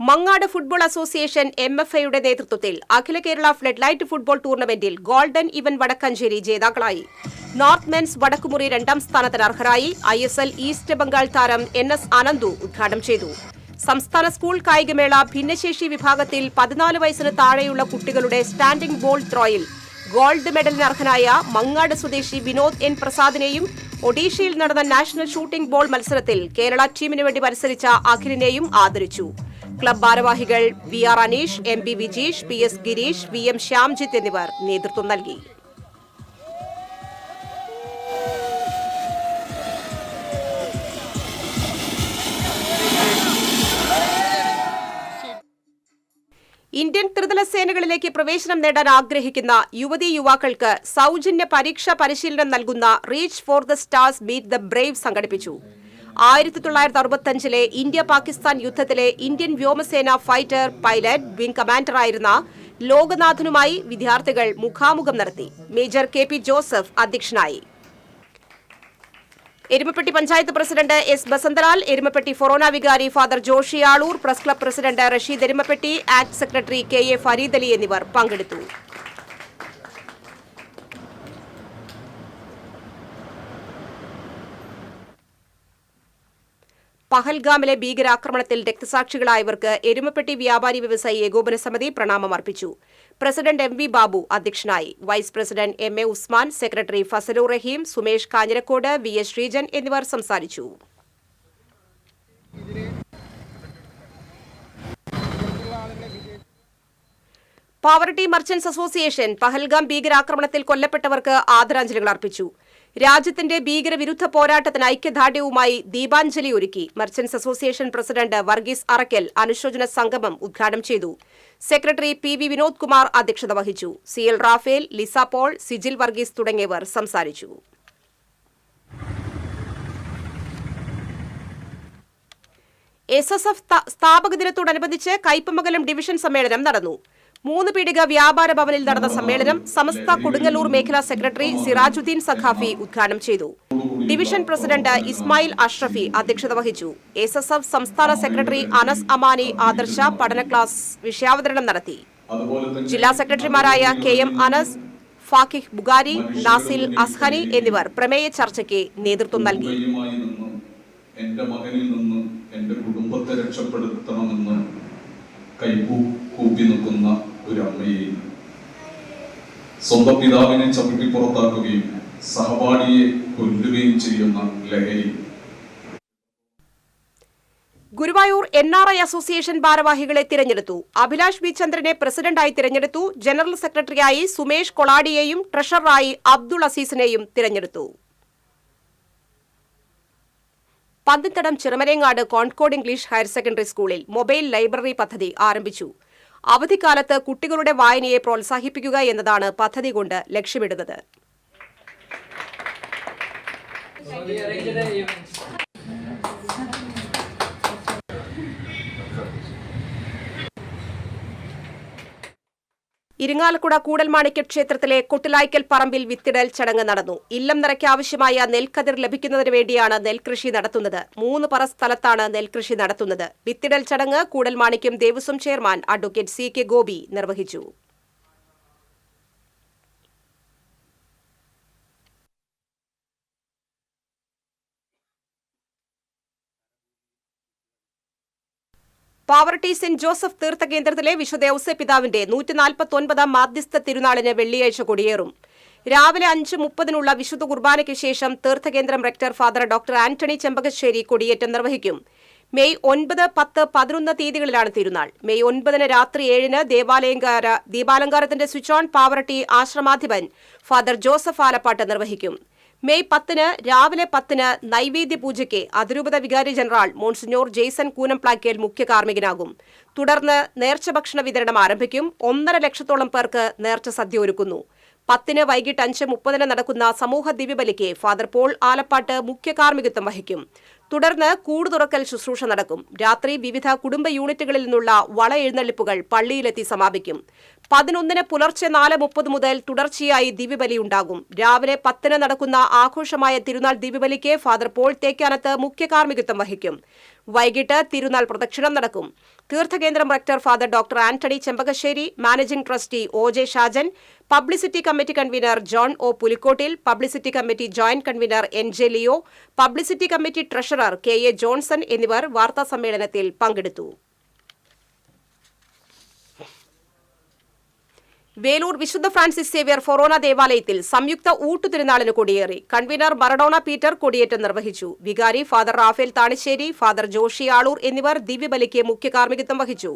Speaker 1: മങ്ങാട് ഫുട്ബോൾ അസോസിയേഷൻ MFAയുടെ നേതൃത്വത്തിൽ അഖില കേരള ഫ്ലഡ് ലൈറ്റ് ഫുട്ബോൾ ടൂർണമെന്റിൽ ഗോൾഡൻ ഇവൻ വടക്കഞ്ചേരി ജേതാക്കളായി. നോർത്ത് മെൻസ് വടക്കുമുറി 2ാം സ്ഥാനത്തിന് അർഹരായി. ISL ഈസ്റ്റ് ബംഗാൾ താരം NS അനന്തു ഉദ്ഘാടനം ചെയ്തു. സംസ്ഥാന സ്കൂൾ കായികമേള ഭിന്നശേഷി വിഭാഗത്തിൽ 14 വയസ്സിന് താഴെയുള്ള കുട്ടികളുടെ സ്റ്റാൻഡിംഗ് ബോൾ ത്രോയിൽ ഗോൾഡ് മെഡലിന് അർഹനായ മങ്ങാട് സ്വദേശി വിനോദ് N പ്രസാദിനെയും ഒഡീഷയിൽ നടന്ന നാഷണൽ ഷൂട്ടിംഗ് ബോൾ മത്സരത്തിൽ കേരള ടീമിനു വേണ്ടി മത്സരിച്ച അഖിലിനെയും ആദരിച്ചു. ക്ലബ് ഭാരവാഹികൾ VR Aneesh, MB Vijeesh, PS Girish, VM Shyamjith എന്നിവർ നേതൃത്വം നൽകി. ഇന്ത്യൻ ത്രിതല സേനകളിലേക്ക് പ്രവേശനം നേടാൻ ആഗ്രഹിക്കുന്ന യുവതീ യുവാക്കൾക്ക് സൗജന്യ പരീക്ഷാ പരിശീലനം നൽകുന്ന reach for the stars meet the brave സംഘടിപ്പിച്ചു. 1965 ഇന്ത്യ പാകിസ്ഥാൻ യുദ്ധത്തിലെ ഇന്ത്യൻ വ്യോമസേന ഫൈറ്റർ പൈലറ്റ് വിംഗ് കമാൻഡറായിരുന്ന ലോകനാഥനുമായി വിദ്യാർത്ഥികൾ മുഖാമുഖം നടത്തി. മേജർ KP ജോസഫ് അധ്യക്ഷനായി. Erumappetty panchayat president S Basanthalal, Erumappetty forane വികാരി father Joshy Aloor, press club president Rasheed Erumappetty, ACT secretary KA Fareed Ali എന്നിവർ പങ്കെടുത്തു. പഹൽഗാമിലെ ഭീകരാക്രമണത്തിൽ രക്തസാക്ഷികളായവർക്ക് എരുമപ്പെട്ടി വ്യാപാരി വ്യവസായി ഏകോപന സമിതി പ്രണാമം അർപ്പിച്ചു. പ്രസിഡന്റ് MV ബാബു അധ്യക്ഷനായി. Vice president MA Usman, secretary Fazalu Raheem, Sumesh Kanjirakode, VS Sreejan എന്നിവർ സംസാരിച്ചു. പാവർട്ടി മർച്ചന്റ്സ് അസോസിയേഷൻ പഹൽഗാം ഭീകരാക്രമണത്തിൽ കൊല്ലപ്പെട്ടവർക്ക് ആദരാഞ്ജലികൾ അർപ്പിച്ചു. രാജ്യത്തിന്റെ ഭീകരവിരുദ്ധ പോരാട്ടത്തിന് ഐക്യദാർഢ്യവുമായി ദീപാഞ്ജലി ഒരുക്കി. Merchants association president Varghese Arakkal അനുശോചന സംഗമം ഉദ്ഘാടനം ചെയ്തു. സെക്രട്ടറി PV വിനോദ് കുമാർ അധ്യക്ഷത വഹിച്ചു. CL Raphael, Lisa Paul, Sijil Varghese തുടങ്ങിയവർ സംസാരിച്ചു. SSF സ്ഥാപക ദിനത്തോടനുബന്ധിച്ച് കയ്പമംഗലം ഡിവിഷൻ സമ്മേളനം നടന്നു. 3 പീടിക വ്യാപാര ഭവനിൽ നടന്ന സമ്മേളനം സമസ്ത കൊടുങ്ങല്ലൂർ മേഖലാ സെക്രട്ടറി സിറാജുദ്ദീൻ സഖാഫി ഉദ്ഘാടനം ചെയ്തു. ഡിവിഷൻ പ്രസിഡന്റ് ഇസ്മായിൽ അഷ്റഫി അധ്യക്ഷത വഹിച്ചു. SSF സംസ്ഥാന സെക്രട്ടറി അനസ് അമാനി ആദർശ പഠന ക്ലാസ് വിഷയാവതരണം നടത്തി. ജില്ലാ സെക്രട്ടറിമാരായ KM അനസ്, ഫാക്കിഹ് ബുഗാരി, നാസിൽ അസ്ഹനി എന്നിവർ പ്രമേയ ചർച്ചയ്ക്ക് നേതൃത്വം നൽകി.
Speaker 10: എന്റെ മകനിൽ നിന്ന് എന്റെ കുടുംബത്തെ രക്ഷപ്പെടുത്തണമെന്ന് കൂപ്പി നിൽക്കുന്ന ഒരു അമ്മയെയും സ്വന്തം പിതാവിനെ ചവിട്ടി പുറത്താക്കുകയും സഹപാഠിയെ കൊല്ലുകയും ചെയ്യുന്ന ലഹരി.
Speaker 1: ഗുരുവായൂർ NRI അസോസിയേഷൻ ഭാരവാഹികളെ തിരഞ്ഞെടുത്തു. അഭിലാഷ് B ചന്ദ്രനെ പ്രസിഡന്റായി തിരഞ്ഞെടുത്തു. ജനറൽ സെക്രട്ടറിയായി സുമേഷ് കൊളാഡിയെയും ട്രഷററായി അബ്ദുൾ അസീസിനെയും തിരഞ്ഞെടുത്തു. പന്തത്തടം ചിറമരേങ്ങാട് കോൺകോഡ് ഇംഗ്ലീഷ് ഹയർ സെക്കൻഡറി സ്കൂളിൽ മൊബൈൽ ലൈബ്രറി പദ്ധതി ആരംഭിച്ചു. അവധിക്കാലത്ത് കുട്ടികളുടെ വായനയെ പ്രോത്സാഹിപ്പിക്കുക എന്നതാണ് പദ്ധതി കൊണ്ട് ലക്ഷ്യമിടുന്നത്. ഇരിങ്ങാലക്കുട കൂടൽമാണിക്യ ക്ഷേത്രത്തിലെ കൊട്ടിലായ്ക്കൽ പറമ്പിൽ വിത്തിടൽ ചടങ്ങ് നടന്നു. ഇല്ലം നിറയ്ക്ക് ആവശ്യമായ നെൽക്കതിർ ലഭിക്കുന്നതിന് വേണ്ടിയാണ് നെൽകൃഷി നടത്തുന്നത്. 3 പറ സ്ഥലത്താണ് നെൽകൃഷി നടത്തുന്നത്. വിത്തിടൽ ചടങ്ങ് Koodalmanikyam Devaswom chairman advocate CK Gopi നിർവഹിച്ചു. പാവറട്ടി സെന്റ് ജോസഫ് തീർത്ഥകേന്ദ്രത്തിലെ വിശുദ്ധ ഔസേപ്പിതാവിന്റെ 149ാം മാധ്യസ്ഥ തിരുനാളിന് വെള്ളിയാഴ്ച കൊടിയേറും. രാവിലെ 5:30 വിശുദ്ധ കുർബാനയ്ക്ക് ശേഷം തീർത്ഥകേന്ദ്രം rector father doctor Antony Chempakassery കൊടിയേറ്റം നിർവഹിക്കും. മെയ് 9, 10, 11 തീയതികളിലാണ് തിരുനാൾ. മെയ് 9 രാത്രി 7 ദീപാലങ്കാരത്തിന്റെ സ്വിച്ച് ഓൺ പാവറട്ടി ആശ്രമാധിപൻ ഫാദർ ജോസഫ് ആലപ്പാട്ട് നിർവഹിക്കും. മെയ് 10 രാവിലെ 10 നൈവേദ്യ പൂജയ്ക്ക് അതിരൂപത വികാരി ജനറൽ മോൺസിഞ്ഞോർ ജെയ്സൺ കൂനംപ്ലാക്കൽ മുഖ്യ കാർമ്മികനാകും. തുടർന്ന് നേർച്ച ഭക്ഷണ വിതരണം ആരംഭിക്കും. 1.5 ലക്ഷത്തോളം പേർക്ക് നേർച്ച സദ്യ ഒരുക്കുന്നു. 10 വൈകിട്ട് 5:30 നടക്കുന്ന സമൂഹ ദിവ്യബലിക്ക് ഫാദർ പോൾ ആലപ്പാട്ട് മുഖ്യ കാർമ്മികത്വം വഹിക്കും. തുടർന്ന് കൂട് തുറക്കൽ ശുശ്രൂഷ നടക്കും. രാത്രി വിവിധ കുടുംബ യൂണിറ്റുകളിൽ നിന്നുള്ള വള എഴുന്നള്ളിപ്പുകൾ പള്ളിയിലെത്തി സമാപിക്കും. 11 പുലർച്ചെ 4:30 മുതൽ തുടർച്ചയായി ദിവ്യബലി ഉണ്ടാകും. രാവിലെ 10 നടക്കുന്ന ആഘോഷമായ തിരുനാൾ ദിവ്യബലിക്ക് ഫാദർ പോൾ തേക്കാനത്ത് മുഖ്യ കാർമ്മികത്വം വഹിക്കും. വൈകിട്ട് തിരുനാൾ പ്രദക്ഷിണം നടക്കും. തീർത്ഥകേന്ദ്രം rector father doctor Antony Chembakassery, managing trustee OJ Shajan, publicity committee convener John O Pulikottil, publicity committee joint convener NJ Leo, publicity committee treasurer KA Johnson എന്നിവർ വാർത്താസമ്മേളനത്തിൽ പങ്കെടുത്തു. വേലൂർ വിശുദ്ധ ഫ്രാൻസിസ് സേവ്യർ ഫൊറോന ദേവാലയത്തിൽ സംയുക്ത ഊട്ടുതിരുനാളിന് കൊടിയേറി. കൺവീനർ മറഡോണ പീറ്റർ കൊടിയേറ്റം നിർവഹിച്ചു. വികാരി father Raphael Thanissery, father Joshy Aloor എന്നിവർ ദിവ്യബലിക്ക് മുഖ്യ കാർമ്മികത്വം വഹിച്ചു.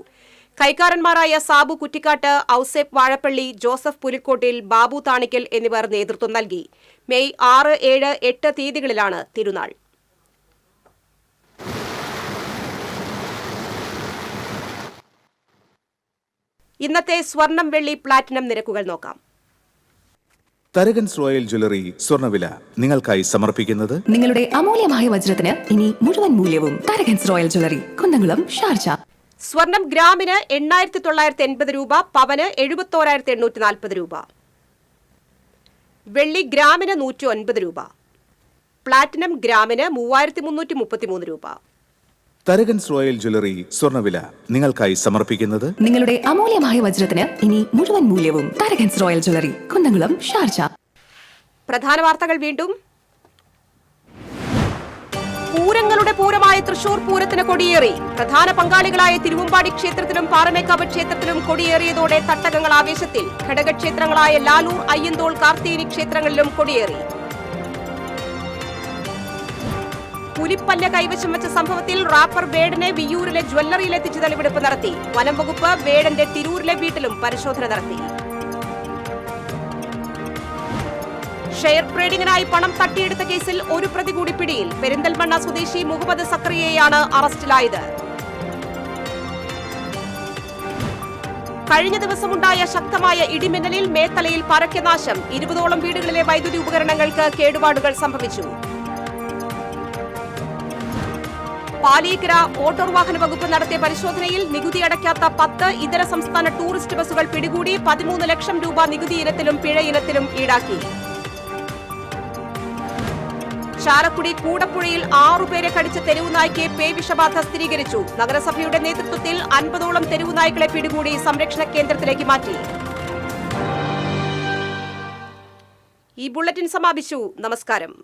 Speaker 1: കൈക്കാരന്മാരായ സാബു കുറ്റിക്കാട്ട്, ഔസേപ്പ് വാഴപ്പള്ളി, ജോസഫ് പുലിക്കോട്ടിൽ, ബാബു താണിക്കൽ എന്നിവർ നേതൃത്വം നൽകി. മെയ് 6, 7, 8 തീയതികളിലാണ് തിരുനാൾ. ഇന്നത്തെ സ്വർണം, വെള്ളി, പ്ലാറ്റിനം നിരക്കുകൾ നോക്കാം.
Speaker 11: തരകൻസ് റോയൽ ജ്വല്ലറി സ്വർണ്ണവില നിങ്ങൾക്കായി സമർപ്പിക്കുന്നത്
Speaker 12: നിങ്ങളുടെ അമൂല്യമായ വജ്രത്തിന് ഇനി മുഴുവൻ മൂല്യവും Tharakans royal jewellery, Kunnamkulam, Sharjah.
Speaker 1: സ്വർണം ഗ്രാമിന് 8,980 രൂപ, പവന് 71,840 രൂപ. വെള്ളി ഗ്രാമിന് 109 രൂപ. പ്ലാറ്റിനം ഗ്രാമിന് 3,333 രൂപ.
Speaker 11: തരകൻസ് റോയൽ ജ്വല്ലറി സ്വർണ്ണവില നിങ്ങൾക്കായി സമർപ്പിക്കുന്നത്
Speaker 12: നിങ്ങളുടെ അമൂല്യമായ വജ്രത്തിന് ഇനി മുഴുവൻ മൂല്യവും Tharakans royal jewellery, Kunnamkulam, Sharjah.
Speaker 1: പ്രധാന വാർത്തകൾ വീണ്ടും. പൂരങ്ങളുടെ പൂരമായ തൃശൂർ പൂരത്തിന് കൊടിയേറി. പ്രധാന പങ്കാളികളായ തിരുവമ്പാടി ക്ഷേത്രത്തിലും പാറമേക്കാവ് ക്ഷേത്രത്തിലും കൊടിയേറിയതോടെ തട്ടകങ്ങൾ ആവേശത്തിൽ. ഘടകക്ഷേത്രങ്ങളായ ലാലൂർ, അയ്യന്തോൾ, കാർത്തികേനി ക്ഷേത്രങ്ങളിലും കൊടിയേറി. പുലിപ്പല്ല് കൈവശം വെച്ച സംഭവത്തിൽ റാപ്പർ വേടനെ വിയ്യൂരിലെ ജ്വല്ലറിയിലെത്തിച്ച് തെളിവെടുപ്പ് നടത്തി. വനം വകുപ്പ് വേടന്റെ തിരൂരിലെ വീട്ടിലും പരിശോധന നടത്തി. ഷെയർ ട്രേഡിംഗിനായി പണം തട്ടിയെടുത്ത കേസിൽ ഒരു പ്രതി കൂടി പിടിയിൽ. പെരിന്തൽമണ്ണ സ്വദേശി മുഹമ്മദ് സക്രിയയാണ് അറസ്റ്റിലായത്. കഴിഞ്ഞ ദിവസമുണ്ടായ ശക്തമായ ഇടിമിന്നലിൽ മേത്തലയിൽ പരക്കെ നാശം. 20ഓളം വീടുകളിലെ വൈദ്യുതി ഉപകരണങ്ങൾക്ക് കേടുപാടുകൾ സംഭവിച്ചു. പാലിയേക്കര മോട്ടോർ വാഹന വകുപ്പ് നടത്തിയ പരിശോധനയിൽ നികുതി അടയ്ക്കാത്ത 10 ഇതര സംസ്ഥാന ടൂറിസ്റ്റ് ബസ്സുകൾ പിടികൂടി. 13 ലക്ഷം രൂപ നികുതി ഇനത്തിലും പിഴ ഇനത്തിലും ഈടാക്കി. ചാലക്കുടി കൂടപ്പുഴയിൽ 6 പേരെ കടിച്ച തെരുവുനായ്ക്ക് പേവിഷബാധ സ്ഥിരീകരിച്ചു. നഗരസഭയുടെ നേതൃത്വത്തിൽ 50ഓളം തെരുവുനായ്ക്കളെ പിടികൂടി സംരക്ഷണ കേന്ദ്രത്തിലേക്ക് മാറ്റി. ഈ ബുള്ളറ്റിൻ സമാപിച്ചു. നമസ്കാരം.